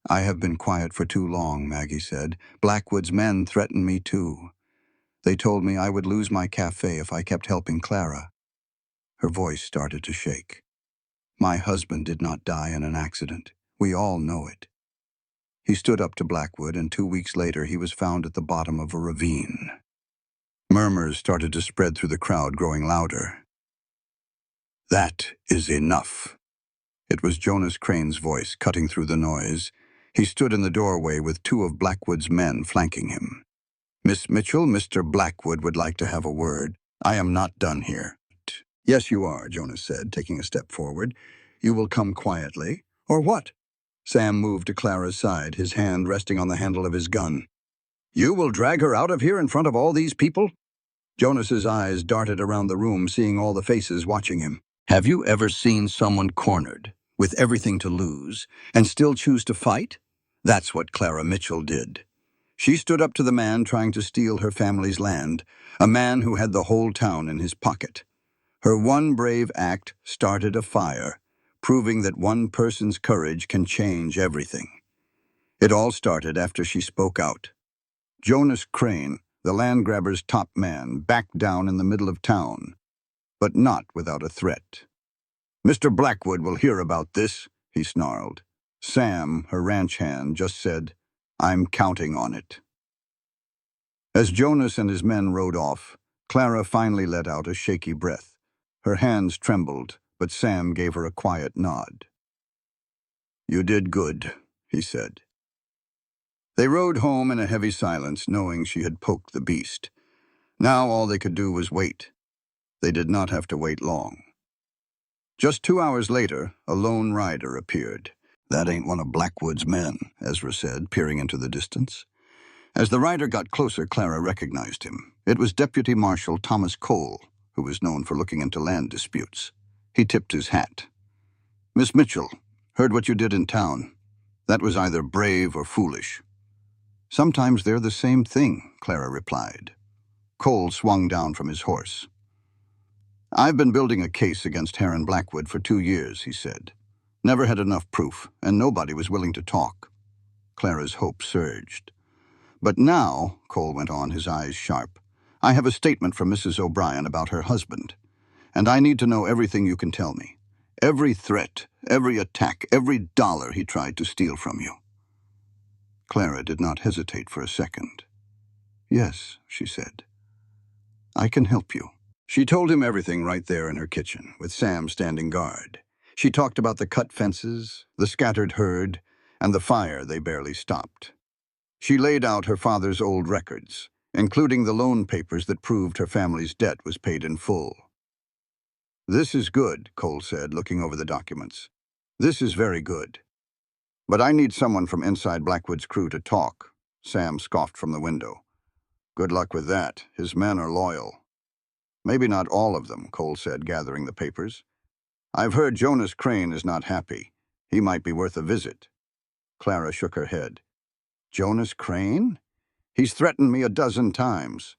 "I have been quiet for too long," Maggie said. "Blackwood's men threatened me too. They told me I would lose my cafe if I kept helping Clara." Her voice started to shake. "My husband did not die in an accident. We all know it. He stood up to Blackwood, and 2 weeks later he was found at the bottom of a ravine." Murmurs started to spread through the crowd, growing louder. "That is enough." It was Jonas Crane's voice cutting through the noise. He stood in the doorway with 2 of Blackwood's men flanking him. "Miss Mitchell, Mr. Blackwood would like to have a word. I am not done here." "Yes, you are," Jonas said, taking a step forward. "You will come quietly." "Or what?" Sam moved to Clara's side, his hand resting on the handle of his gun. "You will drag her out of here in front of all these people?" Jonas's eyes darted around the room, seeing all the faces watching him. "Have you ever seen someone cornered, with everything to lose, and still choose to fight? That's what Clara Mitchell did. She stood up to the man trying to steal her family's land, a man who had the whole town in his pocket. Her one brave act started a fire, proving that one person's courage can change everything. It all started after she spoke out. Jonas Crane, the land grabber's top man, backed down in the middle of town, but not without a threat. "Mr. Blackwood will hear about this," he snarled. Sam, her ranch hand, just said, "I'm counting on it." As Jonas and his men rode off, Clara finally let out a shaky breath. Her hands trembled, but Sam gave her a quiet nod. "You did good," he said. They rode home in a heavy silence, knowing she had poked the beast. Now all they could do was wait. They did not have to wait long. Just 2 hours later, a lone rider appeared. "That ain't one of Blackwood's men," Ezra said, peering into the distance. As the rider got closer, Clara recognized him. It was Deputy Marshal Thomas Cole, who was known for looking into land disputes. He tipped his hat. "Miss Mitchell, heard what you did in town. That was either brave or foolish." "Sometimes they're the same thing," Clara replied. Cole swung down from his horse. "I've been building a case against Heron Blackwood for 2 years," he said. "Never had enough proof, and nobody was willing to talk." Clara's hope surged. "But now," Cole went on, his eyes sharp, "I have a statement from Mrs. O'Brien about her husband, and I need to know everything you can tell me. Every threat, every attack, every dollar he tried to steal from you." Clara did not hesitate for a second. "Yes," she said. "I can help you." She told him everything right there in her kitchen, with Sam standing guard. She talked about the cut fences, the scattered herd, and the fire they barely stopped. She laid out her father's old records, including the loan papers that proved her family's debt was paid in full. "This is good," Cole said, looking over the documents. "This is very good. But I need someone from inside Blackwood's crew to talk," Sam scoffed from the window. "Good luck with that. His men are loyal." "Maybe not all of them," Cole said, gathering the papers. "I've heard Jonas Crane is not happy. He might be worth a visit." Clara shook her head. "Jonas Crane? He's threatened me a dozen times."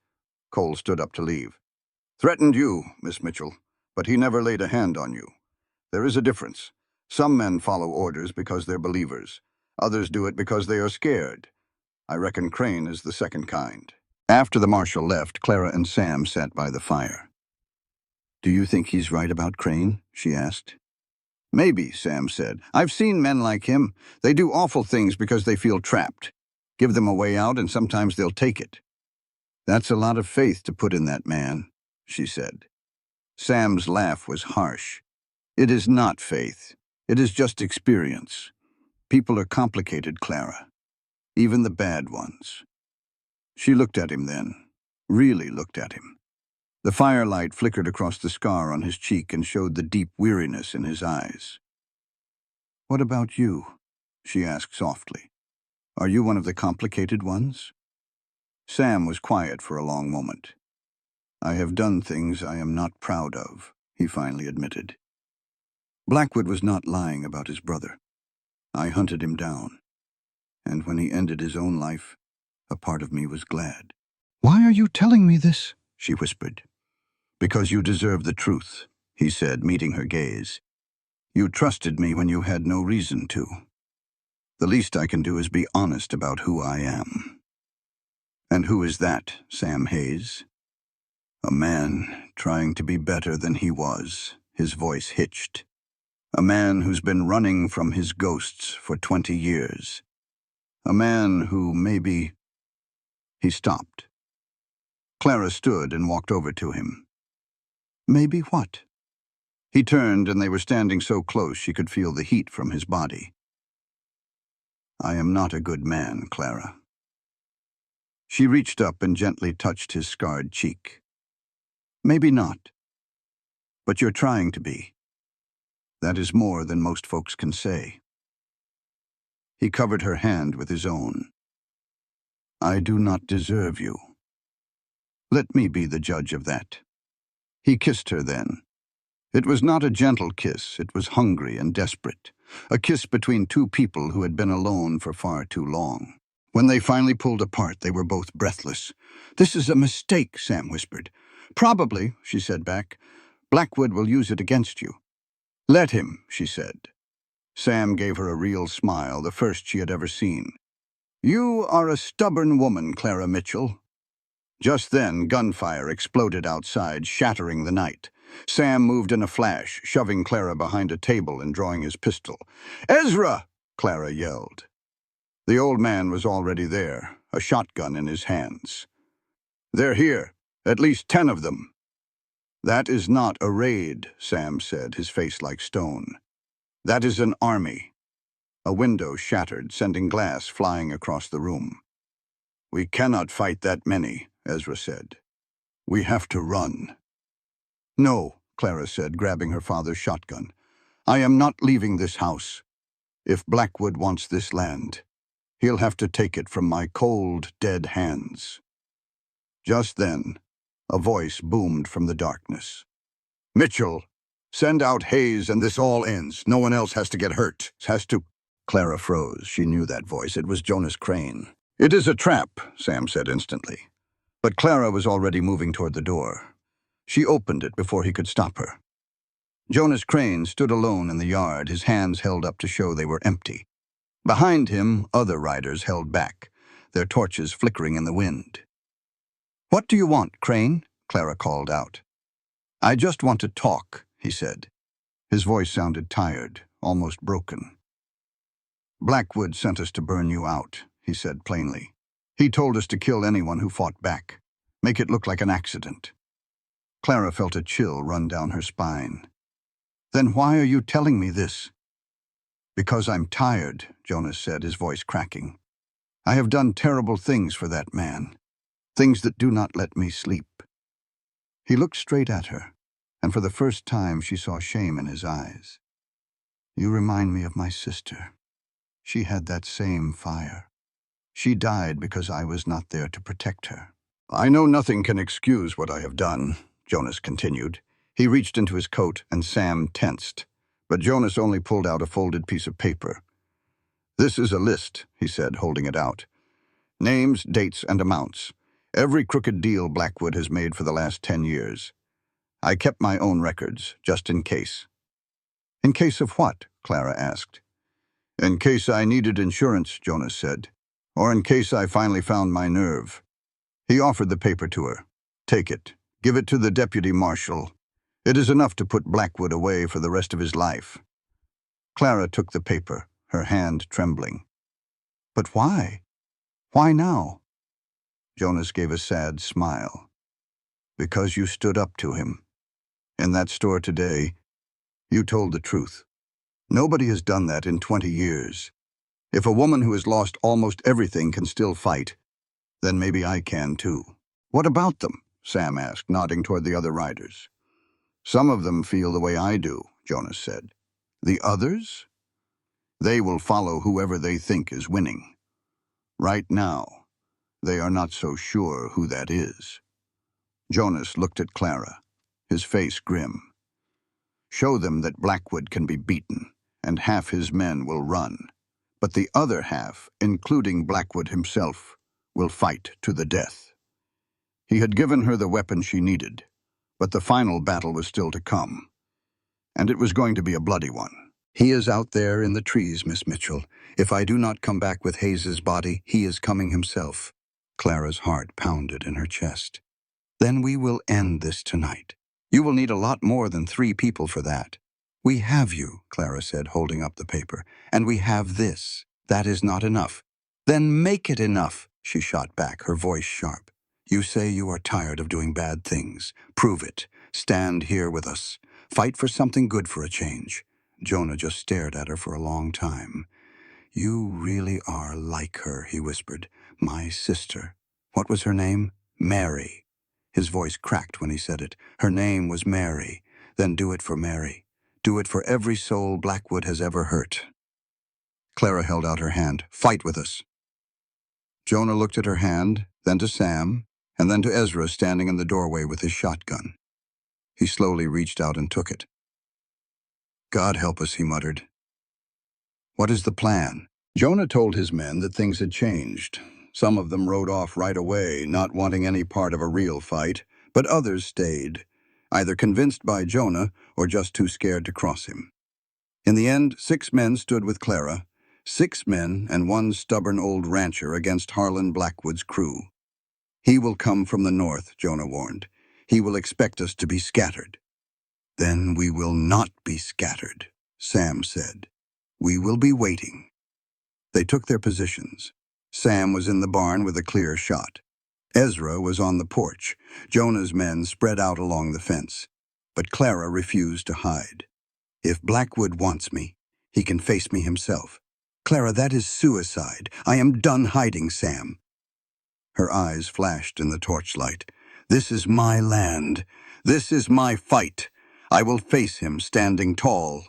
Cole stood up to leave. "Threatened you, Miss Mitchell, but he never laid a hand on you. There is a difference. Some men follow orders because they're believers. Others do it because they are scared. I reckon Crane is the second kind." After the marshal left, Clara and Sam sat by the fire. "Do you think he's right about Crane?" she asked. "Maybe," Sam said. "I've seen men like him. They do awful things because they feel trapped. Give them a way out and sometimes they'll take it." "That's a lot of faith to put in that man," she said. Sam's laugh was harsh. "It is not faith. It is just experience. People are complicated, Clara. Even the bad ones." She looked at him then, really looked at him. The firelight flickered across the scar on his cheek and showed the deep weariness in his eyes. "What about you?" she asked softly. Are you one of the complicated ones? Sam was quiet for a long moment. I have done things I am not proud of, he finally admitted. Blackwood was not lying about his brother. I hunted him down, and when he ended his own life, a part of me was glad. Why are you telling me this? She whispered. Because you deserve the truth, he said, meeting her gaze. You trusted me when you had no reason to. The least I can do is be honest about who I am. And who is that, Sam Hayes? A man trying to be better than he was, his voice hitched. A man who's been running from his ghosts for 20 years. A man who maybe... He stopped. Clara stood and walked over to him. Maybe what? He turned, and they were standing so close she could feel the heat from his body. I am not a good man, Clara. She reached up and gently touched his scarred cheek. Maybe not. But you're trying to be. That is more than most folks can say. He covered her hand with his own. I do not deserve you. Let me be the judge of that. He kissed her then. It was not a gentle kiss, it was hungry and desperate. A kiss between two people who had been alone for far too long. When they finally pulled apart, they were both breathless. This is a mistake, Sam whispered. Probably, she said back. Blackwood will use it against you. Let him, she said. Sam gave her a real smile, the first she had ever seen. You are a stubborn woman, Clara Mitchell. Just then, gunfire exploded outside, shattering the night. Sam moved in a flash, shoving Clara behind a table and drawing his pistol. Ezra! Clara yelled. The old man was already there, a shotgun in his hands. They're here, at least 10 of them. That is not a raid, Sam said, his face like stone. That is an army. A window shattered, sending glass flying across the room. We cannot fight that many, Ezra said. We have to run. No, Clara said, grabbing her father's shotgun. I am not leaving this house. If Blackwood wants this land, he'll have to take it from my cold, dead hands. Just then, a voice boomed from the darkness. Mitchell, send out Hayes and this all ends. No one else has to get hurt. Clara froze. She knew that voice. It was Jonas Crane. It is a trap, Sam said instantly. But Clara was already moving toward the door. She opened it before he could stop her. Jonas Crane stood alone in the yard, his hands held up to show they were empty. Behind him, other riders held back, their torches flickering in the wind. What do you want, Crane? Clara called out. I just want to talk, he said. His voice sounded tired, almost broken. Blackwood sent us to burn you out, he said plainly. He told us to kill anyone who fought back, make it look like an accident. Clara felt a chill run down her spine. Then why are you telling me this? Because I'm tired, Jonas said, his voice cracking. I have done terrible things for that man, things that do not let me sleep. He looked straight at her, and for the first time she saw shame in his eyes. You remind me of my sister. She had that same fire. She died because I was not there to protect her. I know nothing can excuse what I have done, Jonas continued. He reached into his coat, and Sam tensed. But Jonas only pulled out a folded piece of paper. This is a list, he said, holding it out. Names, dates, and amounts. Every crooked deal Blackwood has made for the last 10 years. I kept my own records, just in case. In case of what? Clara asked. In case I needed insurance, Jonas said. Or in case I finally found my nerve. He offered the paper to her. Take it. Give it to the deputy marshal. It is enough to put Blackwood away for the rest of his life. Clara took the paper, her hand trembling. But why? Why now? Jonas gave a sad smile. Because you stood up to him. In that store today, you told the truth. Nobody has done that in 20 years. If a woman who has lost almost everything can still fight, then maybe I can too. What about them? Sam asked, nodding toward the other riders. Some of them feel the way I do, Jonas said. The others? They will follow whoever they think is winning. Right now, they are not so sure who that is. Jonas looked at Clara, his face grim. Show them that Blackwood can be beaten, and half his men will run. But the other half, including Blackwood himself, will fight to the death. He had given her the weapon she needed, but the final battle was still to come, and it was going to be a bloody one. He is out there in the trees, Miss Mitchell. If I do not come back with Hayes's body, he is coming himself. Clara's heart pounded in her chest. Then we will end this tonight. You will need a lot more than 3 people for that. We have you, Clara said, holding up the paper, and we have this. That is not enough. Then make it enough, she shot back, her voice sharp. You say you are tired of doing bad things. Prove it. Stand here with us. Fight for something good for a change. Jonah just stared at her for a long time. You really are like her, he whispered. My sister. What was her name? Mary. His voice cracked when he said it. Her name was Mary. Then do it for Mary. Do it for every soul Blackwood has ever hurt. Clara held out her hand. Fight with us. Jonah looked at her hand, then to Sam, and then to Ezra standing in the doorway with his shotgun. He slowly reached out and took it. God help us, he muttered. What is the plan? Jonah told his men that things had changed. Some of them rode off right away, not wanting any part of a real fight, but others stayed, either convinced by Jonah or just too scared to cross him. In the end, 6 men stood with Clara, 6 men and 1 stubborn old rancher against Harlan Blackwood's crew. He will come from the north, Jonah warned. He will expect us to be scattered. Then we will not be scattered, Sam said. We will be waiting. They took their positions. Sam was in the barn with a clear shot. Ezra was on the porch. Jonah's men spread out along the fence. But Clara refused to hide. If Blackwood wants me, he can face me himself. Clara, that is suicide. I am done hiding, Sam. Her eyes flashed in the torchlight. This is my land. This is my fight. I will face him standing tall.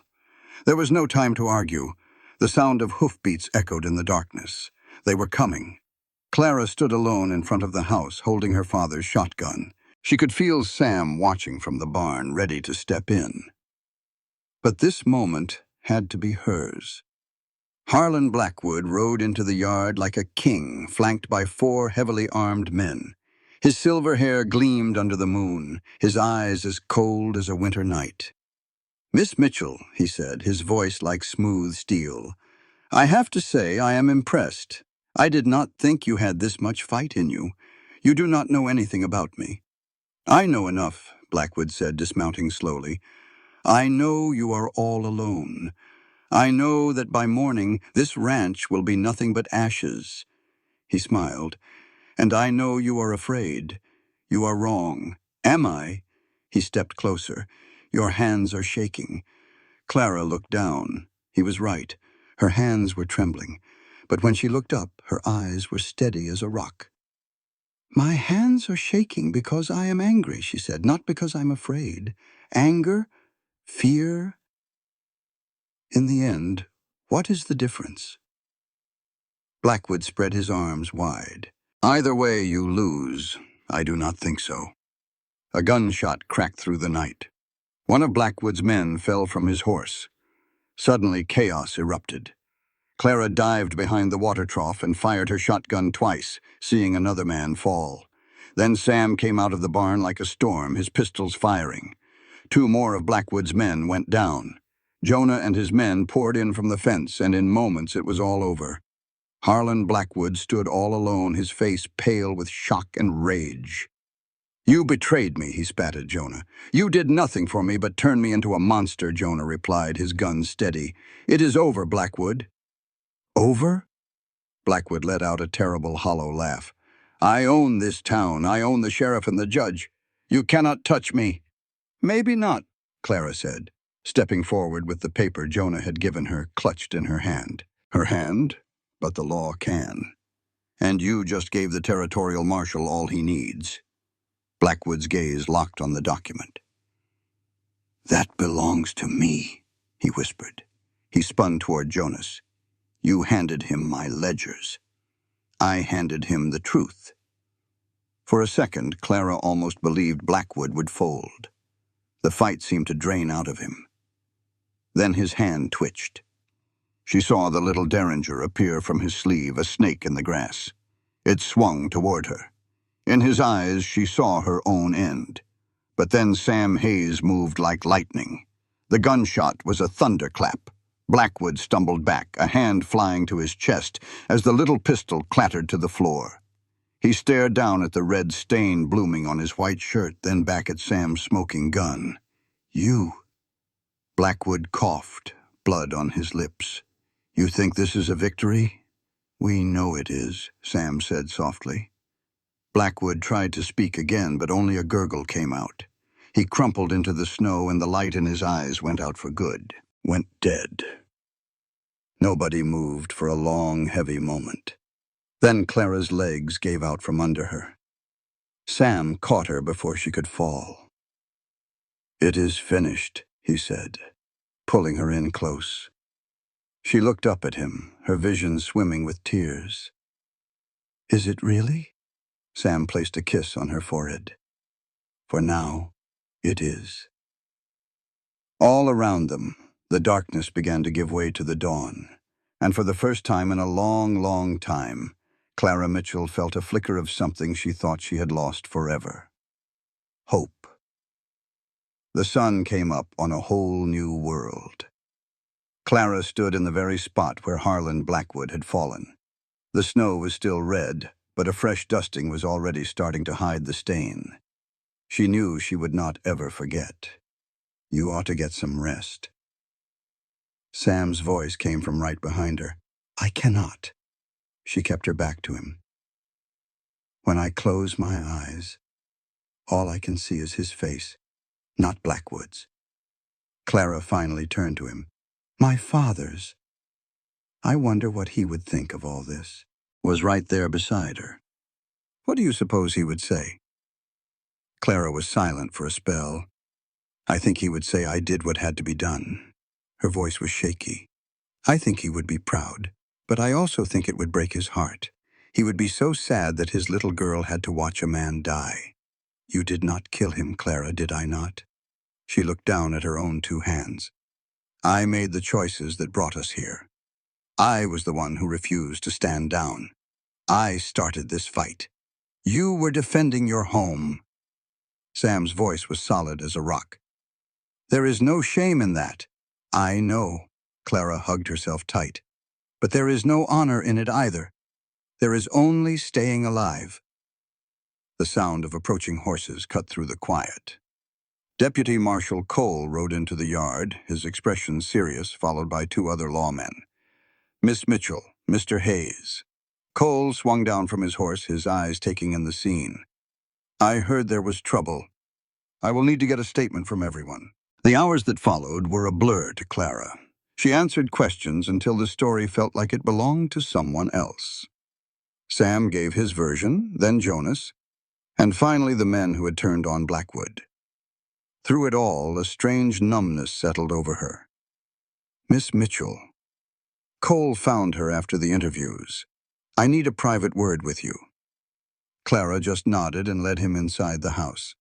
There was no time to argue. The sound of hoofbeats echoed in the darkness. They were coming. Clara stood alone in front of the house, holding her father's shotgun. She could feel Sam watching from the barn, ready to step in. But this moment had to be hers. Harlan Blackwood rode into the yard like a king, flanked by 4 heavily armed men. His silver hair gleamed under the moon, his eyes as cold as a winter night. Miss Mitchell, he said, his voice like smooth steel, I have to say I am impressed. I did not think you had this much fight in you. You do not know anything about me. I know enough, Blackwood said, dismounting slowly. I know you are all alone. I know that by morning this ranch will be nothing but ashes. He smiled. And I know you are afraid. You are wrong. Am I? He stepped closer. Your hands are shaking. Clara looked down. He was right. Her hands were trembling. But when she looked up, her eyes were steady as a rock. My hands are shaking because I am angry, she said, not because I'm afraid. Anger, fear. In the end, what is the difference? Blackwood spread his arms wide. Either way you lose. I do not think so. A gunshot cracked through the night. One of Blackwood's men fell from his horse. Suddenly chaos erupted. Clara dived behind the water trough and fired her shotgun twice, seeing another man fall. Then Sam came out of the barn like a storm, his pistols firing. 2 more of Blackwood's men went down. Jonah and his men poured in from the fence, and in moments it was all over. Harlan Blackwood stood all alone, his face pale with shock and rage. You betrayed me, he spat at Jonah. You did nothing for me but turn me into a monster, Jonah replied, his gun steady. It is over, Blackwood. Over? Blackwood let out a terrible, hollow laugh. I own this town. I own the sheriff and the judge. You cannot touch me. Maybe not, Clara said, stepping forward with the paper Jonah had given her clutched in her hand. Her hand? But the law can. And you just gave the territorial marshal all he needs. Blackwood's gaze locked on the document. That belongs to me, he whispered. He spun toward Jonas. You handed him my ledgers. I handed him the truth. For a second, Clara almost believed Blackwood would fold. The fight seemed to drain out of him. Then his hand twitched. She saw the little derringer appear from his sleeve, a snake in the grass. It swung toward her. In his eyes, she saw her own end. But then Sam Hayes moved like lightning. The gunshot was a thunderclap. Blackwood stumbled back, a hand flying to his chest as the little pistol clattered to the floor. He stared down at the red stain blooming on his white shirt, then back at Sam's smoking gun. "You." Blackwood coughed, blood on his lips. "You think this is a victory?" "We know it is," Sam said softly. Blackwood tried to speak again, but only a gurgle came out. He crumpled into the snow, and the light in his eyes went out for good. Went dead. Nobody moved for a long, heavy moment. Then Clara's legs gave out from under her. Sam caught her before she could fall. "It is finished," he said, pulling her in close. She looked up at him, her vision swimming with tears. "Is it really?" Sam placed a kiss on her forehead. "For now, it is." All around them, the darkness began to give way to the dawn, and for the first time in a long, long time, Clara Mitchell felt a flicker of something she thought she had lost forever. Hope. The sun came up on a whole new world. Clara stood in the very spot where Harlan Blackwood had fallen. The snow was still red, but a fresh dusting was already starting to hide the stain. She knew she would not ever forget. "You ought to get some rest." Sam's voice came from right behind her. "I cannot." She kept her back to him. "When I close my eyes, all I can see is his face, not Blackwood's." Clara finally turned to him. "My father's. I wonder what he would think of all this." Was right there beside her. What do you suppose he would say? Clara was silent for a spell. "I think he would say I did what had to be done." Her voice was shaky. "I think he would be proud, but I also think it would break his heart. He would be so sad that his little girl had to watch a man die. You did not kill him, Clara, did I not?" She looked down at her own two hands. "I made the choices that brought us here. I was the one who refused to stand down. I started this fight. You were defending your home." Sam's voice was solid as a rock. "There is no shame in that." "I know." Clara hugged herself tight. "But there is no honor in it either. There is only staying alive." The sound of approaching horses cut through the quiet. Deputy Marshal Cole rode into the yard, his expression serious, followed by two other lawmen. "Miss Mitchell, Mr. Hayes." Cole swung down from his horse, his eyes taking in the scene. "I heard there was trouble. I will need to get a statement from everyone." The hours that followed were a blur to Clara. She answered questions until the story felt like it belonged to someone else. Sam gave his version, then Jonas, and finally the men who had turned on Blackwood. Through it all, a strange numbness settled over her. "Miss Mitchell." Cole found her after the interviews. "I need a private word with you." Clara just nodded and led him inside the house.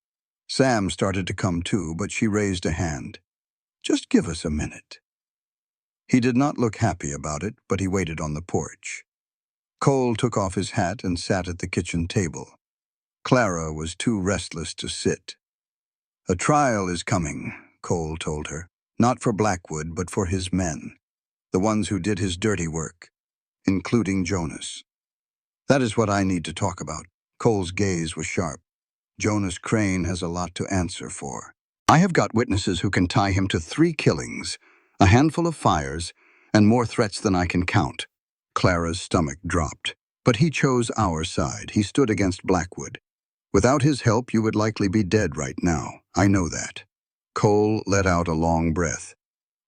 Sam started to come too, but she raised a hand. "Just give us a minute." He did not look happy about it, but he waited on the porch. Cole took off his hat and sat at the kitchen table. Clara was too restless to sit. "A trial is coming," Cole told her. "Not for Blackwood, but for his men. The ones who did his dirty work, including Jonas. That is what I need to talk about." Cole's gaze was sharp. "Jonas Crane has a lot to answer for. I have got witnesses who can tie him to 3 killings, a handful of fires, and more threats than I can count." Clara's stomach dropped. "But he chose our side. He stood against Blackwood. Without his help, you would likely be dead right now. I know that." Cole let out a long breath.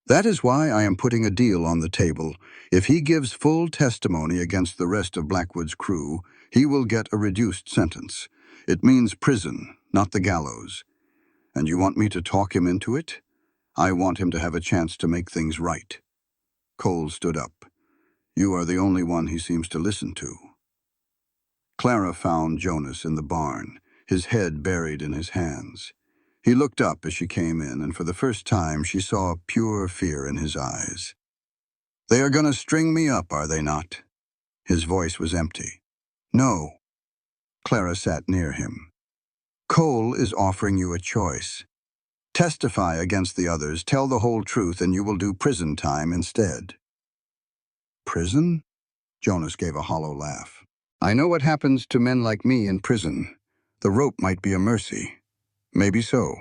"That is why I am putting a deal on the table. If he gives full testimony against the rest of Blackwood's crew, he will get a reduced sentence. It means prison, not the gallows. And you want me to talk him into it? I want him to have a chance to make things right." Cole stood up. "You are the only one he seems to listen to." Clara found Jonas in the barn, his head buried in his hands. He looked up as she came in, and for the first time she saw pure fear in his eyes. "They are going to string me up, are they not?" His voice was empty. "No." Clara sat near him. "Cole is offering you a choice. Testify against the others, tell the whole truth, and you will do prison time instead." "Prison?" Jonas gave a hollow laugh. "I know what happens to men like me in prison. The rope might be a mercy. Maybe so."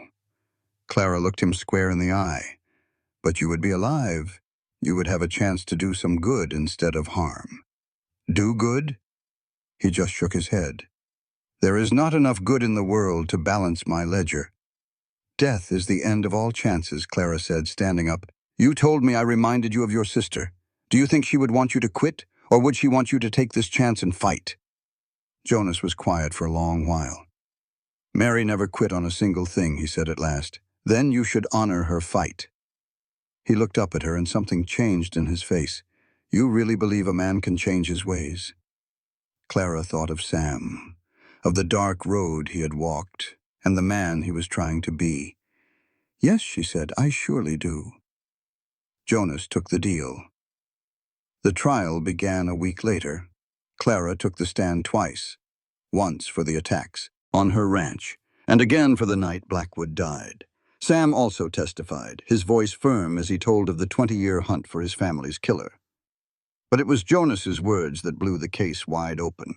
Clara looked him square in the eye. "But you would be alive. You would have a chance to do some good instead of harm." "Do good?" He just shook his head. "There is not enough good in the world to balance my ledger." "Death is the end of all chances," Clara said, standing up. "You told me I reminded you of your sister. Do you think she would want you to quit, or would she want you to take this chance and fight?" Jonas was quiet for a long while. "Mary never quit on a single thing," he said at last. "Then you should honor her fight." He looked up at her, and something changed in his face. "You really believe a man can change his ways?" Clara thought of Sam, of the dark road he had walked, and the man he was trying to be. "Yes," she said, "I surely do." Jonas took the deal. The trial began a week later. Clara took the stand twice, once for the attacks on her ranch, and again for the night Blackwood died. Sam also testified, his voice firm as he told of the 20-year hunt for his family's killer. But it was Jonas's words that blew the case wide open.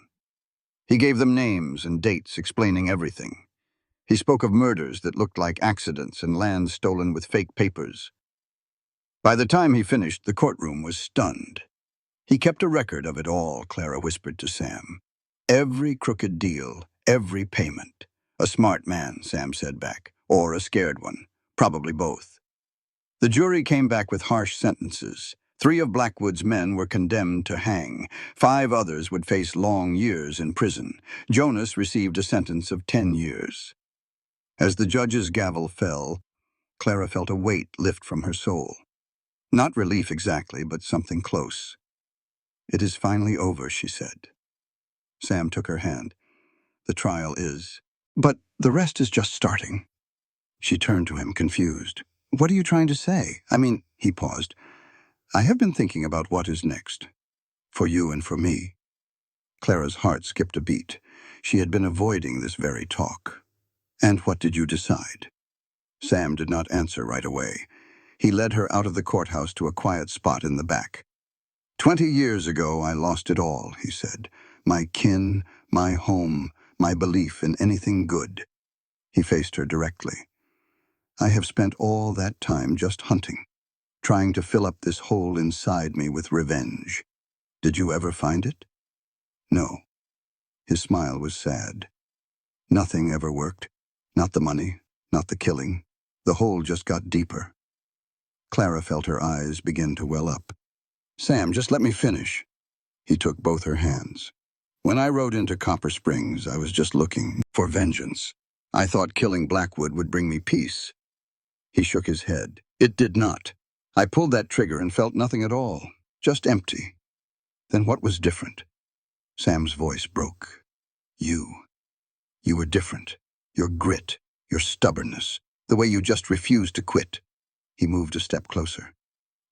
He gave them names and dates explaining everything. He spoke of murders that looked like accidents and land stolen with fake papers. By the time he finished, the courtroom was stunned. "He kept a record of it all," Clara whispered to Sam. "Every crooked deal, every payment." "A smart man," Sam said back. "Or a scared one. Probably both." The jury came back with harsh sentences. 3 of Blackwood's men were condemned to hang. 5 others would face long years in prison. Jonas received a sentence of 10 years. As the judge's gavel fell, Clara felt a weight lift from her soul. Not relief exactly, but something close. "It is finally over," she said. Sam took her hand. "The trial is. But the rest is just starting." She turned to him, confused. "What are you trying to say? I mean," he paused, "I have been thinking about what is next. For you and for me." Clara's heart skipped a beat. She had been avoiding this very talk. "And what did you decide?" Sam did not answer right away. He led her out of the courthouse to a quiet spot in the back. "20 years ago, I lost it all," he said. "My kin, my home, my belief in anything good." He faced her directly. "I have spent all that time just hunting, trying to fill up this hole inside me with revenge. Did you ever find it?" "No." His smile was sad. "Nothing ever worked. Not the money, not the killing. The hole just got deeper." Clara felt her eyes begin to well up. "Sam, just let me finish." He took both her hands. "When I rode into Copper Springs, I was just looking for vengeance. I thought killing Blackwood would bring me peace." He shook his head. "It did not. I pulled that trigger and felt nothing at all, just empty." "Then what was different?" Sam's voice broke. "You. You were different. Your grit, your stubbornness, the way you just refused to quit." He moved a step closer.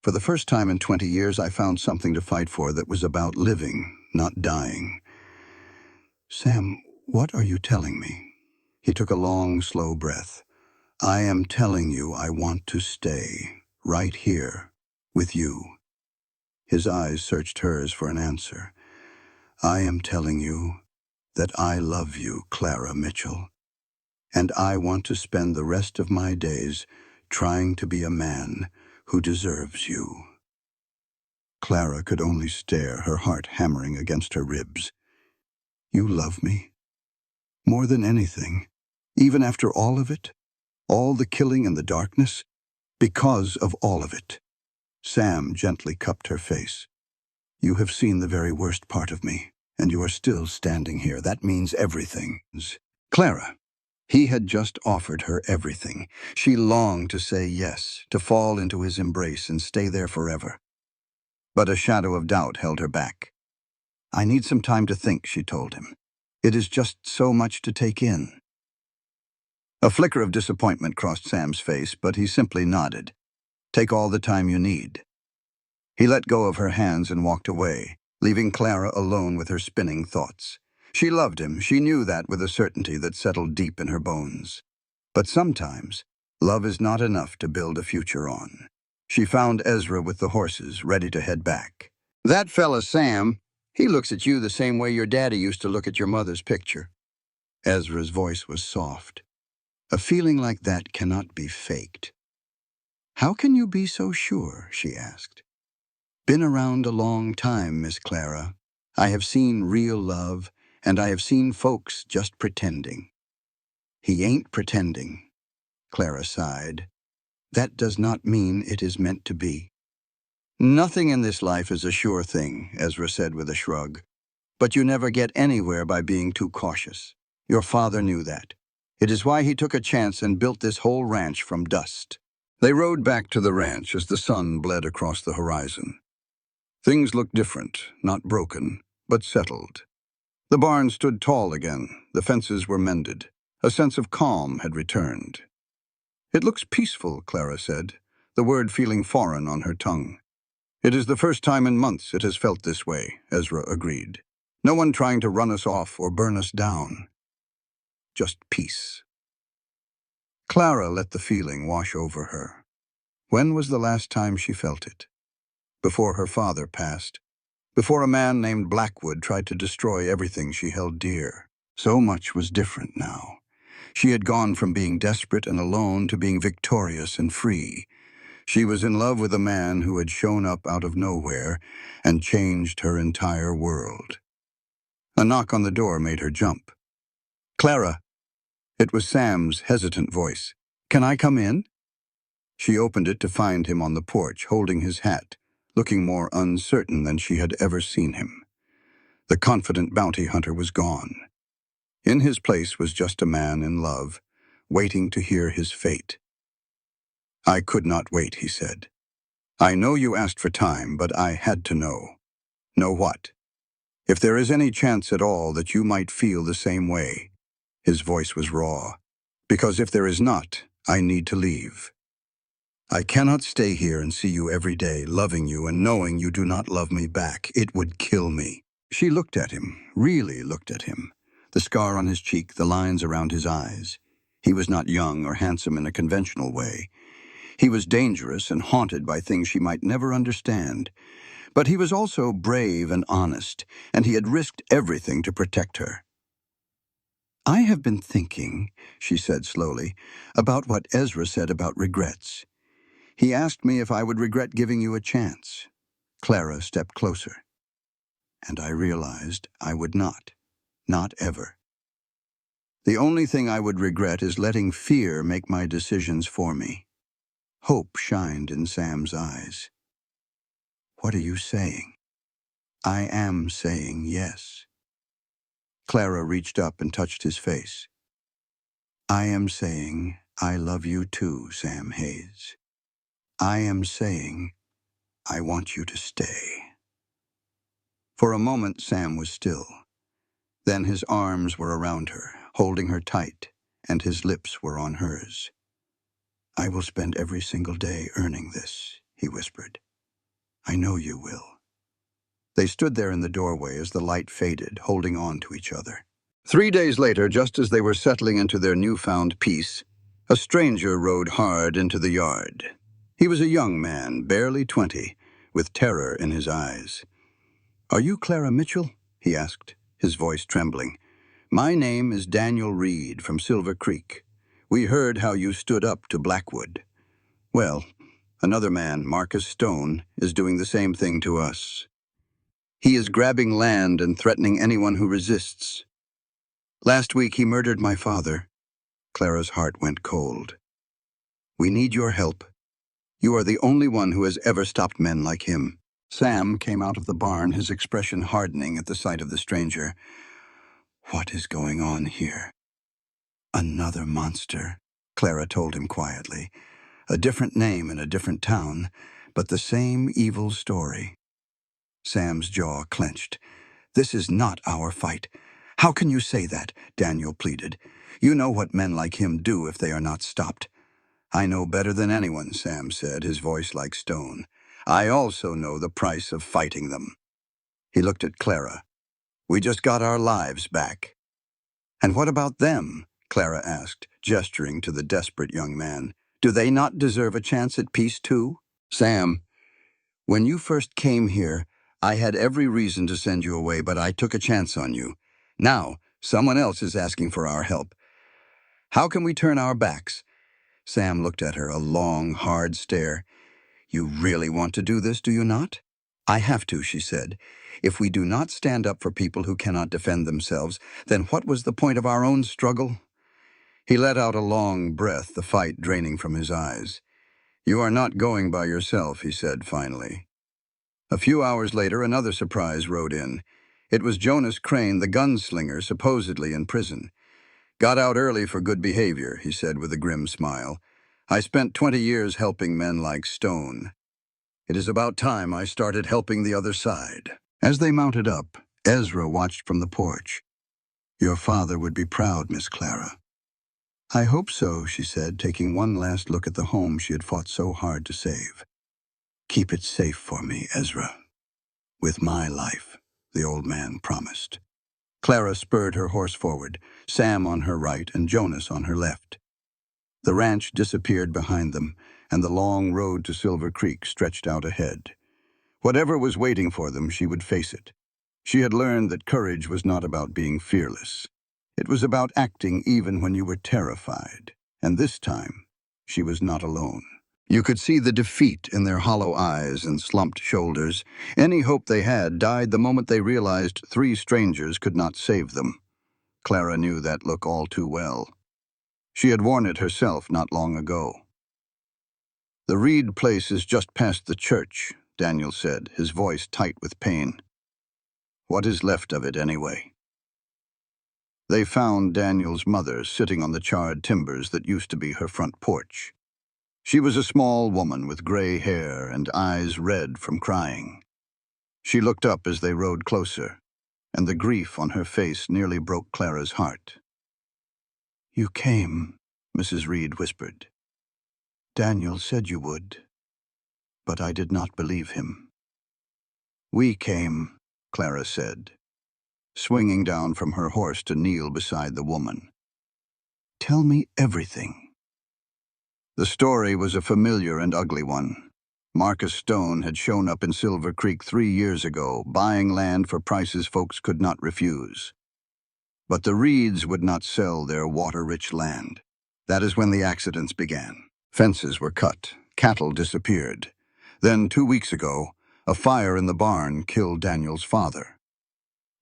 "For the first time in 20 years, I found something to fight for that was about living, not dying." "Sam, what are you telling me?" He took a long, slow breath. "I am telling you I want to stay, right here, with you." His eyes searched hers for an answer. "I am telling you that I love you, Clara Mitchell, and I want to spend the rest of my days trying to be a man who deserves you." Clara could only stare, her heart hammering against her ribs. "You love me? More than anything? Even after all of it? All the killing and the darkness? Because of all of it?" Sam gently cupped her face. "You have seen the very worst part of me, and you are still standing here. That means everything." Clara. He had just offered her everything. She longed to say yes, to fall into his embrace and stay there forever. But a shadow of doubt held her back. "I need some time to think," she told him. It is just so much to take in. A flicker of disappointment crossed Sam's face, but he simply nodded. Take all the time you need. He let go of her hands and walked away, leaving Clara alone with her spinning thoughts. She loved him. She knew that with a certainty that settled deep in her bones. But sometimes, love is not enough to build a future on. She found Ezra with the horses, ready to head back. That fella Sam, he looks at you the same way your daddy used to look at your mother's picture. Ezra's voice was soft. A feeling like that cannot be faked. How can you be so sure? She asked. Been around a long time, Miss Clara. I have seen real love, and I have seen folks just pretending. He ain't pretending, Clara sighed. That does not mean it is meant to be. Nothing in this life is a sure thing, Ezra said with a shrug. But you never get anywhere by being too cautious. Your father knew that. It is why he took a chance and built this whole ranch from dust. They rode back to the ranch as the sun bled across the horizon. Things looked different, not broken, but settled. The barn stood tall again, the fences were mended. A sense of calm had returned. It looks peaceful, Clara said, the word feeling foreign on her tongue. It is the first time in months it has felt this way, Ezra agreed. No one trying to run us off or burn us down. Just peace. Clara let the feeling wash over her. When was the last time she felt it? Before her father passed. Before a man named Blackwood tried to destroy everything she held dear. So much was different now. She had gone from being desperate and alone to being victorious and free. She was in love with a man who had shown up out of nowhere and changed her entire world. A knock on the door made her jump. Clara. It was Sam's hesitant voice. Can I come in? She opened it to find him on the porch, holding his hat, looking more uncertain than she had ever seen him. The confident bounty hunter was gone. In his place was just a man in love, waiting to hear his fate. I could not wait, he said. I know you asked for time, but I had to know. Know what? If there is any chance at all that you might feel the same way. His voice was raw. Because if there is not, I need to leave. I cannot stay here and see you every day, loving you and knowing you do not love me back. It would kill me. She looked at him, really looked at him. The scar on his cheek, the lines around his eyes. He was not young or handsome in a conventional way. He was dangerous and haunted by things she might never understand. But he was also brave and honest, and he had risked everything to protect her. I have been thinking, she said slowly, about what Ezra said about regrets. He asked me if I would regret giving you a chance. Clara stepped closer. And I realized I would not. Not ever. The only thing I would regret is letting fear make my decisions for me. Hope shined in Sam's eyes. What are you saying? I am saying yes. Clara reached up and touched his face. I am saying I love you too, Sam Hayes. I am saying I want you to stay. For a moment, Sam was still. Then his arms were around her, holding her tight, and his lips were on hers. I will spend every single day earning this, he whispered. I know you will. They stood there in the doorway as the light faded, holding on to each other. 3 days later, just as they were settling into their newfound peace, a stranger rode hard into the yard. He was a young man, barely 20, with terror in his eyes. Are you Clara Mitchell? He asked, his voice trembling. My name is Daniel Reed from Silver Creek. We heard how you stood up to Blackwood. Well, another man, Marcus Stone, is doing the same thing to us. He is grabbing land and threatening anyone who resists. Last week he murdered my father. Clara's heart went cold. We need your help. You are the only one who has ever stopped men like him. Sam came out of the barn, his expression hardening at the sight of the stranger. What is going on here? Another monster, Clara told him quietly. A different name in a different town, but the same evil story. Sam's jaw clenched. This is not our fight. How can you say that? Daniel pleaded. You know what men like him do if they are not stopped. I know better than anyone, Sam said, his voice like stone. I also know the price of fighting them. He looked at Clara. We just got our lives back. And what about them? Clara asked, gesturing to the desperate young man. Do they not deserve a chance at peace too? Sam, when you first came here, I had every reason to send you away, but I took a chance on you. Now, someone else is asking for our help. How can we turn our backs? Sam looked at her, a long, hard stare. You really want to do this, do you not? I have to, she said. If we do not stand up for people who cannot defend themselves, then what was the point of our own struggle? He let out a long breath, the fight draining from his eyes. You are not going by yourself, he said finally. A few hours later, another surprise rode in. It was Jonas Crane, the gunslinger, supposedly in prison. Got out early for good behavior, he said with a grim smile. I spent 20 years helping men like Stone. It is about time I started helping the other side. As they mounted up, Ezra watched from the porch. Your father would be proud, Miss Clara. I hope so, she said, taking one last look at the home she had fought so hard to save. Keep it safe for me, Ezra. With my life, the old man promised. Clara spurred her horse forward, Sam on her right and Jonas on her left. The ranch disappeared behind them, and the long road to Silver Creek stretched out ahead. Whatever was waiting for them, she would face it. She had learned that courage was not about being fearless. It was about acting even when you were terrified. And this time, she was not alone. You could see the defeat in their hollow eyes and slumped shoulders. Any hope they had died the moment they realized 3 strangers could not save them. Clara knew that look all too well. She had worn it herself not long ago. The Reed place is just past the church, Daniel said, his voice tight with pain. What is left of it anyway? They found Daniel's mother sitting on the charred timbers that used to be her front porch. She was a small woman with gray hair and eyes red from crying. She looked up as they rode closer, and the grief on her face nearly broke Clara's heart. You came, Mrs. Reed whispered. Daniel said you would, but I did not believe him. We came, Clara said, swinging down from her horse to kneel beside the woman. Tell me everything. The story was a familiar and ugly one. Marcus Stone had shown up in Silver Creek 3 years ago, buying land for prices folks could not refuse. But the Reeds would not sell their water-rich land. That is when the accidents began. Fences were cut, cattle disappeared. Then, 2 weeks ago, a fire in the barn killed Daniel's father.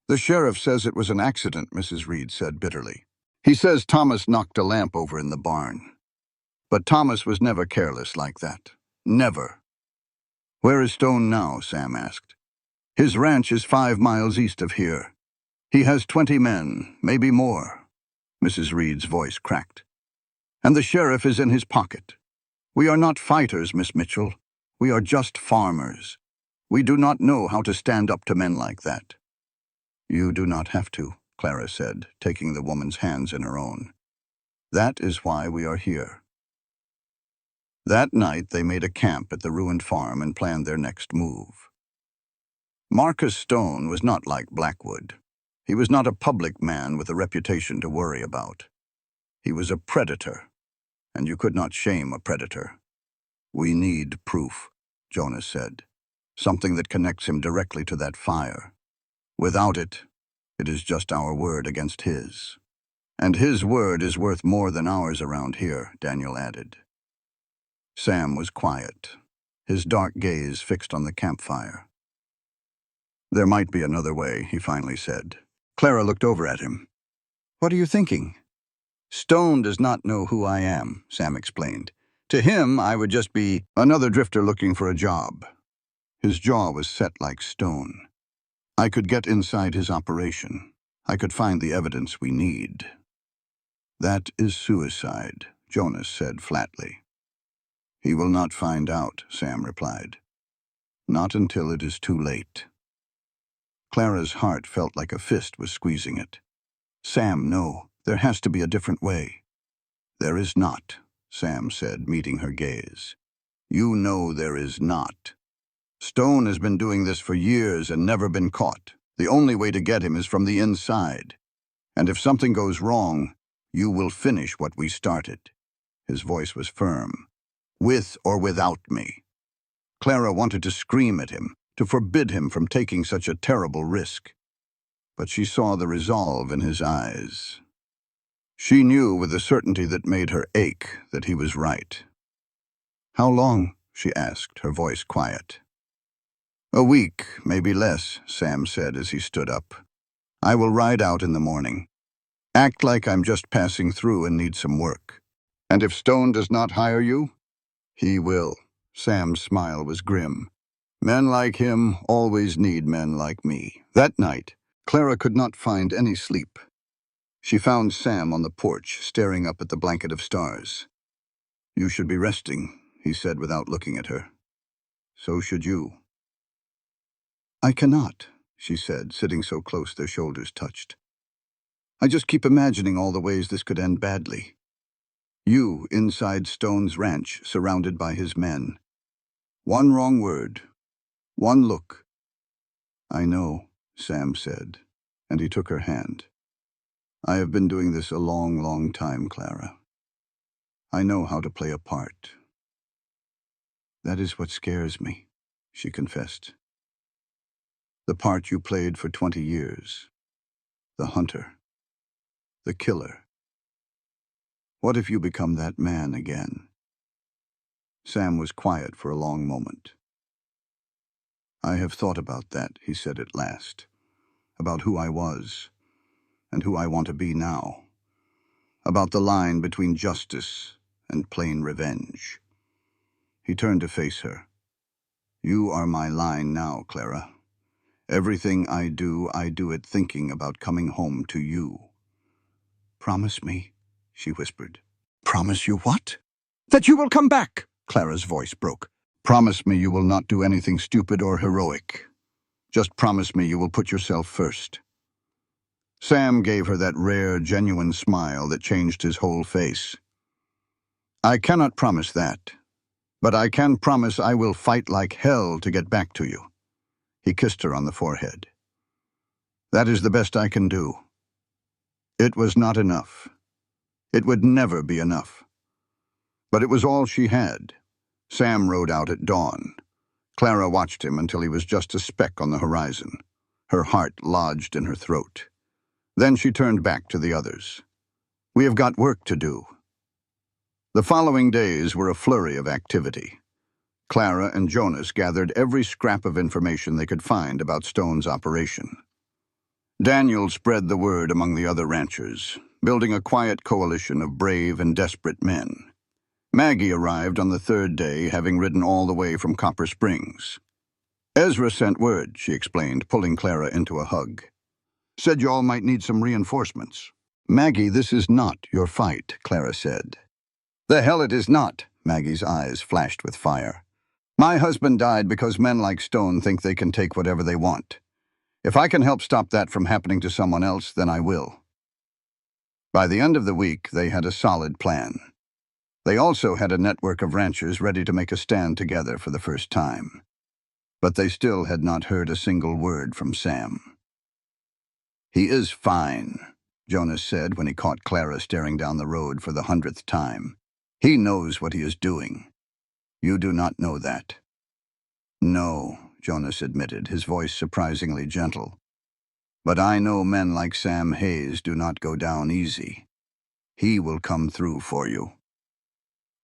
The sheriff says it was an accident, Mrs. Reed said bitterly. He says Thomas knocked a lamp over in the barn. But Thomas was never careless like that. Never. Where is Stone now? Sam asked. His ranch is 5 miles east of here. He has 20 men, maybe more. Mrs. Reed's voice cracked. And the sheriff is in his pocket. We are not fighters, Miss Mitchell. We are just farmers. We do not know how to stand up to men like that. You do not have to, Clara said, taking the woman's hands in her own. That is why we are here. That night, they made a camp at the ruined farm and planned their next move. Marcus Stone was not like Blackwood. He was not a public man with a reputation to worry about. He was a predator, and you could not shame a predator. We need proof, Jonas said, something that connects him directly to that fire. Without it, it is just our word against his. And his word is worth more than ours around here, Daniel added. Sam was quiet, his dark gaze fixed on the campfire. There might be another way, he finally said. Clara looked over at him. What are you thinking? Stone does not know who I am, Sam explained. To him, I would just be another drifter looking for a job. His jaw was set like stone. I could get inside his operation. I could find the evidence we need. That is suicide, Jonas said flatly. He will not find out, Sam replied. Not until it is too late. Clara's heart felt like a fist was squeezing it. Sam, no, there has to be a different way. There is not, Sam said, meeting her gaze. You know there is not. Stone has been doing this for years and never been caught. The only way to get him is from the inside. And if something goes wrong, you will finish what we started. His voice was firm. With or without me. Clara wanted to scream at him, to forbid him from taking such a terrible risk. But she saw the resolve in his eyes. She knew with a certainty that made her ache that he was right. How long? She asked, her voice quiet. A week, maybe less, Sam said as he stood up. I will ride out in the morning. Act like I'm just passing through and need some work. And if Stone does not hire you? He will. Sam's smile was grim. Men like him always need men like me. That night, Clara could not find any sleep. She found Sam on the porch, staring up at the blanket of stars. You should be resting, he said without looking at her. So should you. I cannot, she said, sitting so close their shoulders touched. I just keep imagining all the ways this could end badly. You, inside Stone's ranch, surrounded by his men. One wrong word. One look. I know, Sam said, and he took her hand. I have been doing this a long, long time, Clara. I know how to play a part. That is what scares me, she confessed. The part you played for 20 years. The hunter. The killer. What if you become that man again? Sam was quiet for a long moment. I have thought about that, he said at last. About who I was, and who I want to be now. About the line between justice and plain revenge. He turned to face her. You are my line now, Clara. Everything I do it thinking about coming home to you. Promise me, she whispered. Promise you what? That you will come back, Clara's voice broke. Promise me you will not do anything stupid or heroic. Just promise me you will put yourself first. Sam gave her that rare, genuine smile that changed his whole face. I cannot promise that, but I can promise I will fight like hell to get back to you. He kissed her on the forehead. That is the best I can do. It was not enough. It would never be enough. But it was all she had. Sam rode out at dawn. Clara watched him until he was just a speck on the horizon. Her heart lodged in her throat. Then she turned back to the others. We have got work to do. The following days were a flurry of activity. Clara and Jonas gathered every scrap of information they could find about Stone's operation. Daniel spread the word among the other ranchers, building a quiet coalition of brave and desperate men. Maggie arrived on the third day, having ridden all the way from Copper Springs. Ezra sent word, she explained, pulling Clara into a hug. Said you all might need some reinforcements. Maggie, this is not your fight, Clara said. The hell it is not, Maggie's eyes flashed with fire. My husband died because men like Stone think they can take whatever they want. If I can help stop that from happening to someone else, then I will. By the end of the week, they had a solid plan. They also had a network of ranchers ready to make a stand together for the first time. But they still had not heard a single word from Sam. He is fine, Jonas said when he caught Clara staring down the road for the 100th time. He knows what he is doing. You do not know that. No, Jonas admitted, his voice surprisingly gentle. But I know men like Sam Hayes do not go down easy. He will come through for you.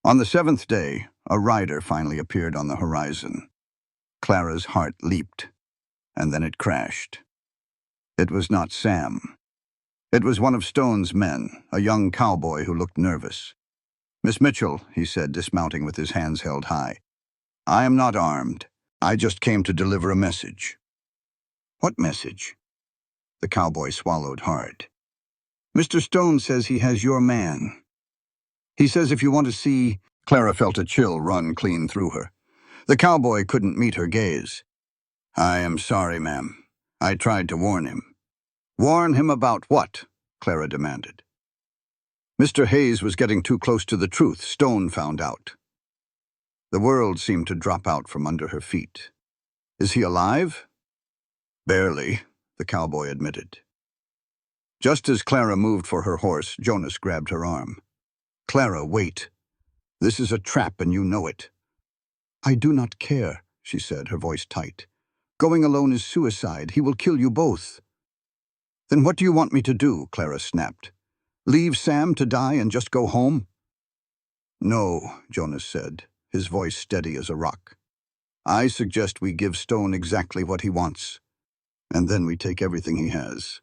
On the 7th day, a rider finally appeared on the horizon. Clara's heart leaped, and then it crashed. It was not Sam. It was one of Stone's men, a young cowboy who looked nervous. Miss Mitchell, he said, dismounting with his hands held high. I am not armed. I just came to deliver a message. What message? The cowboy swallowed hard. Mr. Stone says he has your man. He says if you want to see... Clara felt a chill run clean through her. The cowboy couldn't meet her gaze. I am sorry, ma'am. I tried to warn him. Warn him about what? Clara demanded. Mr. Hayes was getting too close to the truth, Stone found out. The world seemed to drop out from under her feet. Is he alive? Barely, the cowboy admitted. Just as Clara moved for her horse, Jonas grabbed her arm. Clara, wait. This is a trap and you know it. I do not care, she said, her voice tight. Going alone is suicide. He will kill you both. Then what do you want me to do? Clara snapped. Leave Sam to die and just go home? No, Jonas said, his voice steady as a rock. I suggest we give Stone exactly what he wants, and then we take everything he has.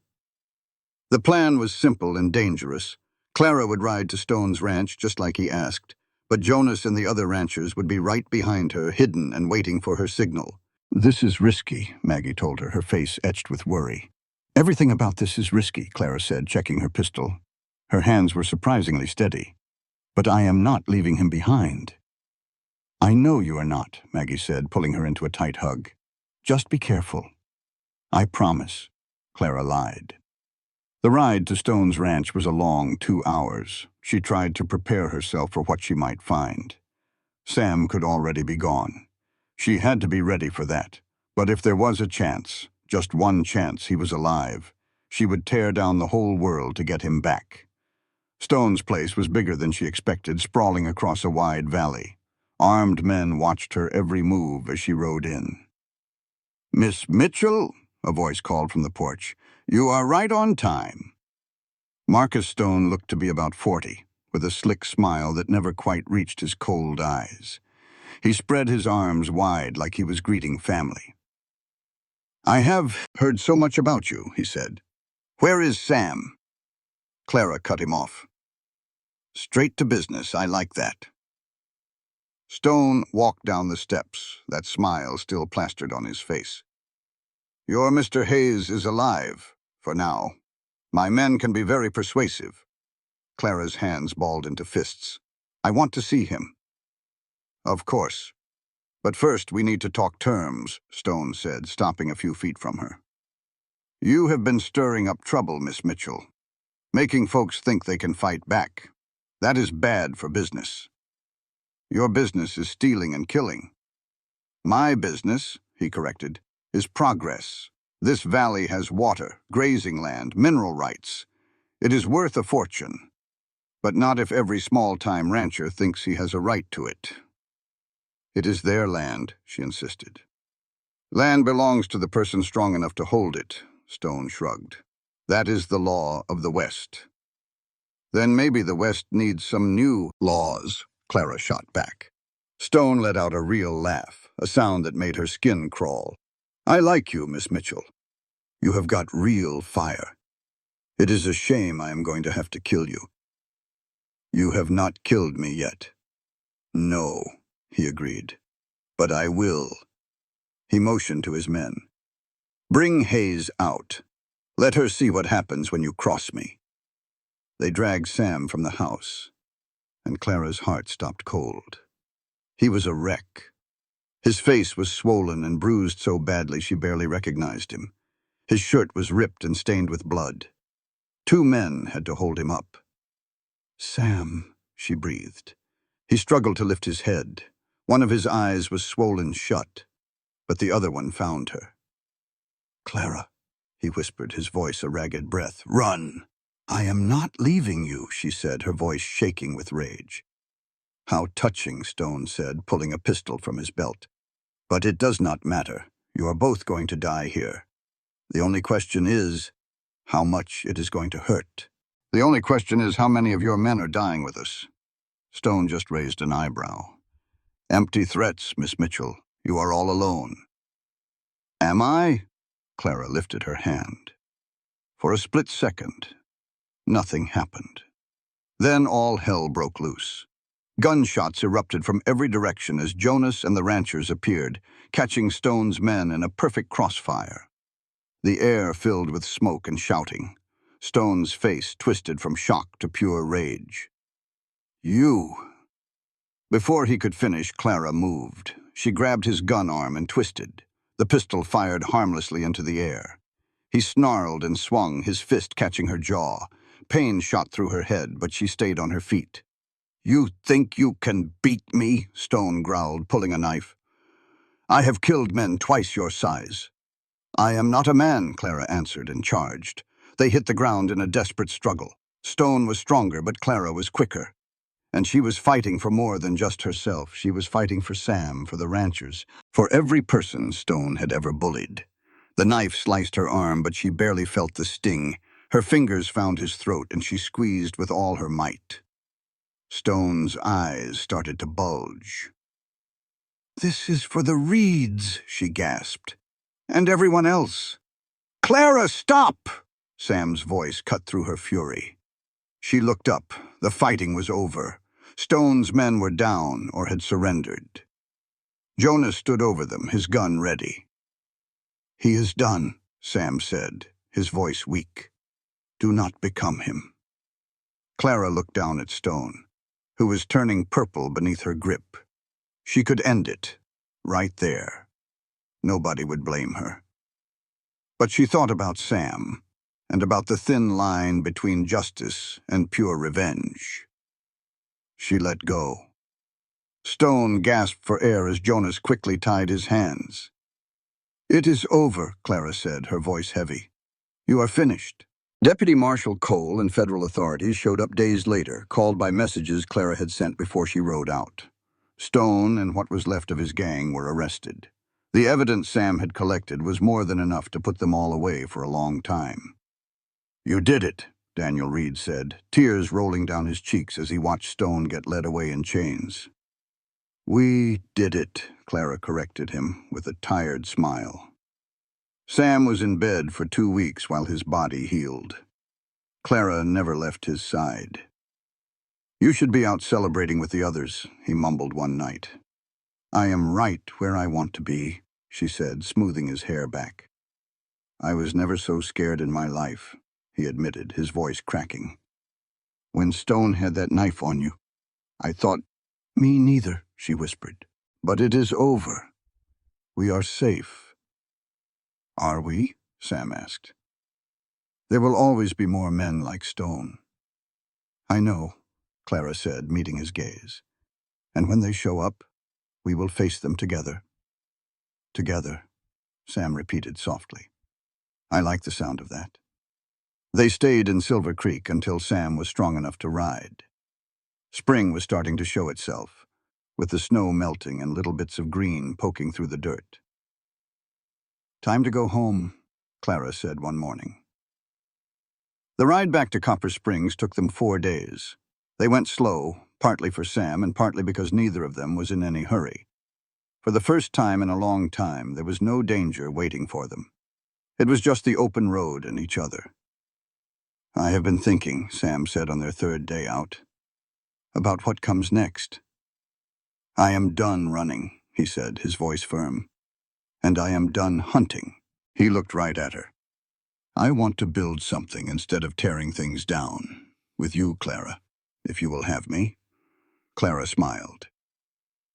The plan was simple and dangerous. Clara would ride to Stone's ranch just like he asked, but Jonas and the other ranchers would be right behind her, hidden and waiting for her signal. This is risky, Maggie told her, her face etched with worry. Everything about this is risky, Clara said, checking her pistol. Her hands were surprisingly steady. But I am not leaving him behind. I know you are not, Maggie said, pulling her into a tight hug. Just be careful. I promise, Clara lied. The ride to Stone's ranch was a long 2 hours. She tried to prepare herself for what she might find. Sam could already be gone. She had to be ready for that. But if there was a chance, just one chance he was alive, she would tear down the whole world to get him back. Stone's place was bigger than she expected, sprawling across a wide valley. Armed men watched her every move as she rode in. Miss Mitchell, a voice called from the porch, you are right on time. Marcus Stone looked to be about 40, with a slick smile that never quite reached his cold eyes. He spread his arms wide like he was greeting family. I have heard so much about you, he said. Where is Sam? Clara cut him off. Straight to business, I like that. Stone walked down the steps, that smile still plastered on his face. Your Mr. Hayes is alive, for now. My men can be very persuasive. Clara's hands balled into fists. I want to see him. Of course. But first we need to talk terms, Stone said, stopping a few feet from her. You have been stirring up trouble, Miss Mitchell, making folks think they can fight back. That is bad for business. Your business is stealing and killing. My business, he corrected, is progress. This valley has water, grazing land, mineral rights. It is worth a fortune. But not if every small-time rancher thinks he has a right to it. It is their land, she insisted. Land belongs to the person strong enough to hold it, Stone shrugged. That is the law of the West. Then maybe the West needs some new laws, Clara shot back. Stone let out a real laugh, a sound that made her skin crawl. I like you, Miss Mitchell. You have got real fire. It is a shame I am going to have to kill you. You have not killed me yet. No, he agreed. But I will. He motioned to his men. Bring Hayes out. Let her see what happens when you cross me. They dragged Sam from the house, and Clara's heart stopped cold. He was a wreck. His face was swollen and bruised so badly she barely recognized him. His shirt was ripped and stained with blood. 2 men had to hold him up. Sam, she breathed. He struggled to lift his head. One of his eyes was swollen shut, but the other one found her. Clara, he whispered, his voice a ragged breath. Run! I am not leaving you, she said, her voice shaking with rage. How touching, Stone said, pulling a pistol from his belt. But it does not matter. You are both going to die here. The only question is how much it is going to hurt. The only question is how many of your men are dying with us. Stone just raised an eyebrow. Empty threats, Miss Mitchell. You are all alone. Am I? Clara lifted her hand. For a split second, nothing happened. Then all hell broke loose. Gunshots erupted from every direction as Jonas and the ranchers appeared, catching Stone's men in a perfect crossfire. The air filled with smoke and shouting. Stone's face twisted from shock to pure rage. You! Before he could finish, Clara moved. She grabbed his gun arm and twisted. The pistol fired harmlessly into the air. He snarled and swung, his fist catching her jaw. Pain shot through her head, but she stayed on her feet. "You think you can beat me?" Stone growled, pulling a knife. "I have killed men twice your size." "I am not a man," Clara answered and charged. They hit the ground in a desperate struggle. Stone was stronger, but Clara was quicker. And she was fighting for more than just herself. She was fighting for Sam, for the ranchers, for every person Stone had ever bullied. The knife sliced her arm, but she barely felt the sting. Her fingers found his throat, and she squeezed with all her might. Stone's eyes started to bulge. "This is for the Reeds," she gasped. "And everyone else." "Clara, stop!" Sam's voice cut through her fury. She looked up. The fighting was over. Stone's men were down or had surrendered. Jonas stood over them, his gun ready. "He is done," Sam said, his voice weak. "Do not become him." Clara looked down at Stone, who was turning purple beneath her grip. She could end it, right there. Nobody would blame her. But she thought about Sam, and about the thin line between justice and pure revenge. She let go. Stone gasped for air as Jonas quickly tied his hands. "It is over," Clara said, her voice heavy. "You are finished." Deputy Marshal Cole and federal authorities showed up days later, called by messages Clara had sent before she rode out. Stone and what was left of his gang were arrested. The evidence Sam had collected was more than enough to put them all away for a long time. "You did it," Daniel Reed said, tears rolling down his cheeks as he watched Stone get led away in chains. "We did it," Clara corrected him with a tired smile. Sam was in bed for 2 weeks while his body healed. Clara never left his side. "You should be out celebrating with the others," he mumbled one night. "I am right where I want to be," she said, smoothing his hair back. "I was never so scared in my life," he admitted, his voice cracking. "When Stone had that knife on you, I thought—" "Me neither," she whispered. "But it is over. We are safe." "Are we?" Sam asked. "There will always be more men like Stone." "I know," Clara said, meeting his gaze. "And when they show up, we will face them together." "Together," Sam repeated softly. "I like the sound of that." They stayed in Silver Creek until Sam was strong enough to ride. Spring was starting to show itself, with the snow melting and little bits of green poking through the dirt. "Time to go home," Clara said one morning. The ride back to Copper Springs took them 4 days. They went slow, partly for Sam and partly because neither of them was in any hurry. For the first time in a long time, there was no danger waiting for them. It was just the open road and each other. "I have been thinking," Sam said on their 3rd day out, "about what comes next." "I am done running," he said, his voice firm. "And I am done hunting." He looked right at her. "I want to build something instead of tearing things down. With you, Clara, if you will have me." Clara smiled.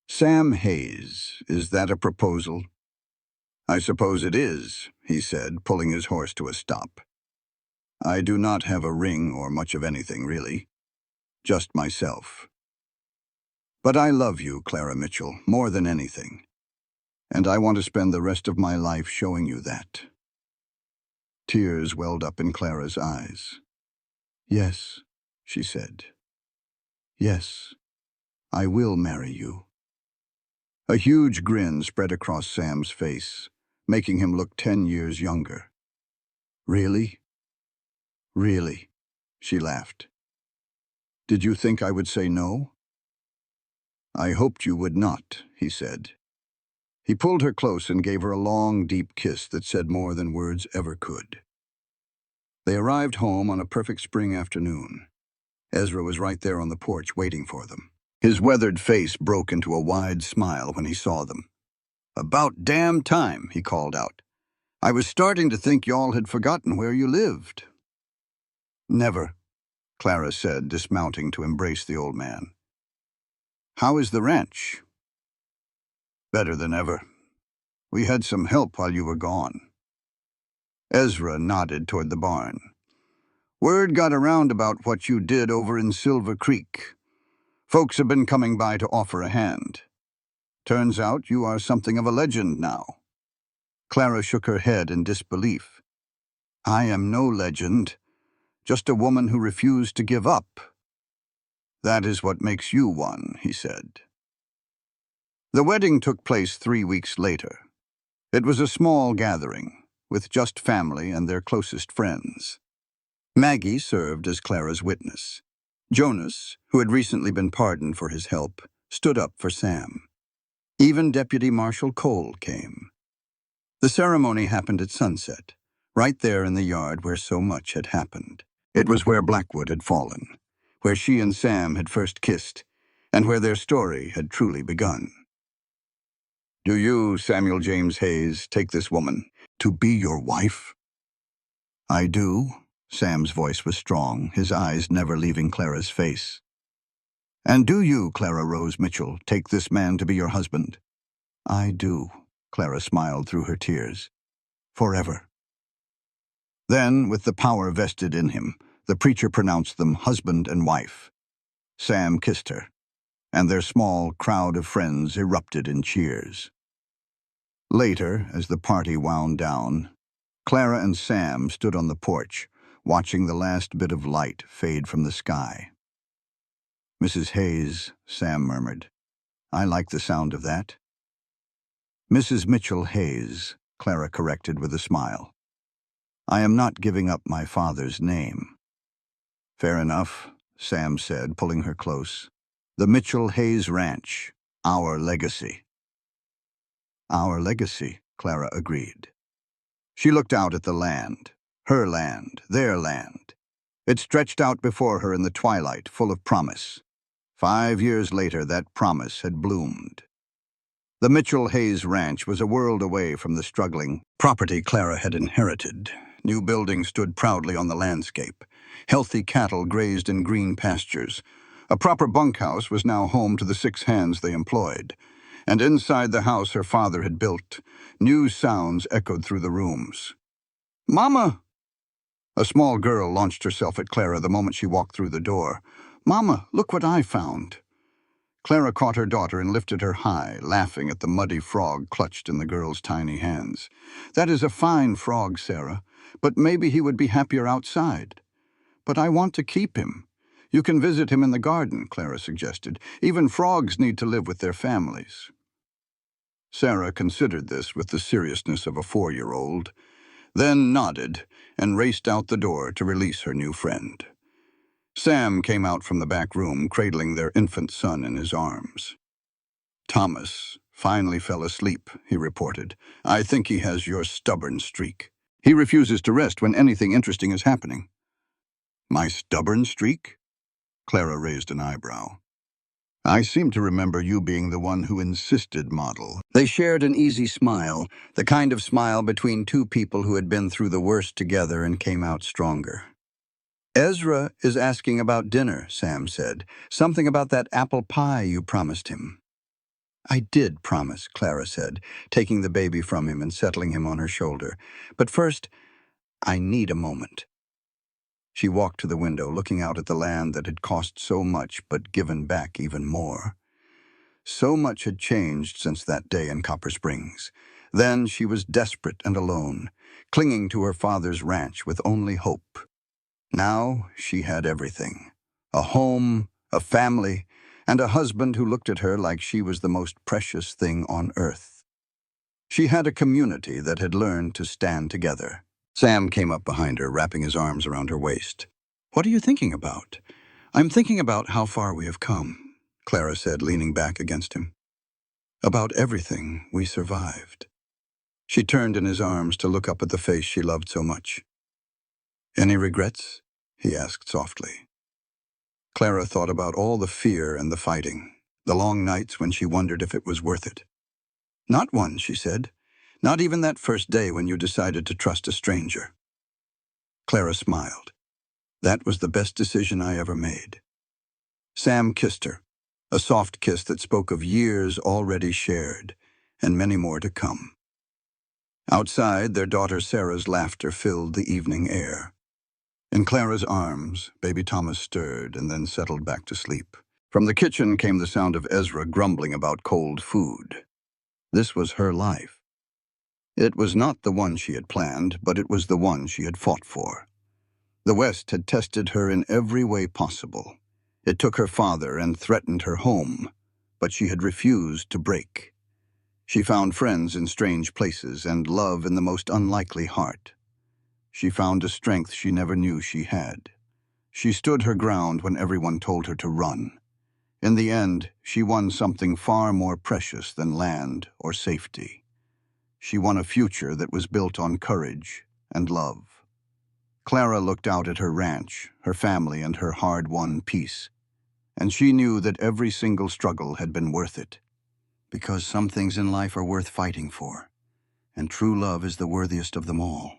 "Sam Hayes, is that a proposal?" "I suppose it is," he said, pulling his horse to a stop. "I do not have a ring or much of anything, really. Just myself. But I love you, Clara Mitchell, more than anything. And I want to spend the rest of my life showing you that." Tears welled up in Clara's eyes. "Yes," she said. "Yes, I will marry you." A huge grin spread across Sam's face, making him look 10 years younger. "Really?" "Really," she laughed. "Did you think I would say no?" "I hoped you would not," he said. He pulled her close and gave her a long, deep kiss that said more than words ever could. They arrived home on a perfect spring afternoon. Ezra was right there on the porch waiting for them. His weathered face broke into a wide smile when he saw them. "About damn time," he called out. "I was starting to think y'all had forgotten where you lived." "Never," Clara said, dismounting to embrace the old man. "How is the ranch?" "Better than ever. We had some help while you were gone." Ezra nodded toward the barn. Word got around about what you did over in Silver Creek. Folks have been coming by to offer a hand. Turns out you are something of a legend now." Clara shook her head in disbelief. "I am no legend, just a woman who refused to give up." "That is what makes you one," he said. The wedding took place 3 weeks later. It was a small gathering, with just family and their closest friends. Maggie served as Clara's witness. Jonas, who had recently been pardoned for his help, stood up for Sam. Even Deputy Marshal Cole came. The ceremony happened at sunset, right there in the yard where so much had happened. It was where Blackwood had fallen, where she and Sam had first kissed, and where their story had truly begun. "Do you, Samuel James Hayes, take this woman to be your wife?" "I do." Sam's voice was strong, his eyes never leaving Clara's face. "And do you, Clara Rose Mitchell, take this man to be your husband?" "I do." Clara smiled through her tears. "Forever." Then, with the power vested in him, the preacher pronounced them husband and wife. Sam kissed her, and their small crowd of friends erupted in cheers. Later, as the party wound down, Clara and Sam stood on the porch, watching the last bit of light fade from the sky. "Mrs. Hayes," Sam murmured. "I like the sound of that." "Mrs. Mitchell Hayes," Clara corrected with a smile. "I am not giving up my father's name." "Fair enough," Sam said, pulling her close. "The Mitchell Hayes Ranch, our legacy." "Our legacy," Clara agreed. She looked out at the land, her land, their land. It stretched out before her in the twilight, full of promise. 5 years later, that promise had bloomed. The Mitchell Hayes Ranch was a world away from the struggling property Clara had inherited. New buildings stood proudly on the landscape. Healthy cattle grazed in green pastures. A proper bunkhouse was now home to the 6 hands they employed. And inside the house her father had built, new sounds echoed through the rooms. "Mama!" A small girl launched herself at Clara the moment she walked through the door. "Mama, look what I found." Clara caught her daughter and lifted her high, laughing at the muddy frog clutched in the girl's tiny hands. "That is a fine frog, Sarah, but maybe he would be happier outside." "But I want to keep him." "You can visit him in the garden," Clara suggested. "Even frogs need to live with their families." Sarah considered this with the seriousness of a 4-year-old, then nodded and raced out the door to release her new friend. Sam came out from the back room, cradling their infant son in his arms. "Thomas finally fell asleep," he reported. "I think he has your stubborn streak. He refuses to rest when anything interesting is happening." "My stubborn streak?" Clara raised an eyebrow. "I seem to remember you being the one who insisted, model." They shared an easy smile, the kind of smile between two people who had been through the worst together and came out stronger. "Ezra is asking about dinner," Sam said. "Something about that apple pie you promised him." "I did promise," Clara said, taking the baby from him and settling him on her shoulder. "But first, I need a moment." She walked to the window, looking out at the land that had cost so much but given back even more. So much had changed since that day in Copper Springs. Then she was desperate and alone, clinging to her father's ranch with only hope. Now she had everything: a home, a family, and a husband who looked at her like she was the most precious thing on earth. She had a community that had learned to stand together. Sam came up behind her, wrapping his arms around her waist. "What are you thinking about?" "I'm thinking about how far we have come," Clara said, leaning back against him. "About everything we survived." She turned in his arms to look up at the face she loved so much. "Any regrets?" he asked softly. Clara thought about all the fear and the fighting, the long nights when she wondered if it was worth it. "Not one," she said. "Not even that first day when you decided to trust a stranger." Clara smiled. "That was the best decision I ever made." Sam kissed her, a soft kiss that spoke of years already shared, and many more to come. Outside, their daughter Sarah's laughter filled the evening air. In Clara's arms, baby Thomas stirred and then settled back to sleep. From the kitchen came the sound of Ezra grumbling about cold food. This was her life. It was not the one she had planned, but it was the one she had fought for. The West had tested her in every way possible. It took her father and threatened her home, but she had refused to break. She found friends in strange places and love in the most unlikely heart. She found a strength she never knew she had. She stood her ground when everyone told her to run. In the end, she won something far more precious than land or safety. She won a future that was built on courage and love. Clara looked out at her ranch, her family, and her hard-won peace, and she knew that every single struggle had been worth it. Because some things in life are worth fighting for, and true love is the worthiest of them all.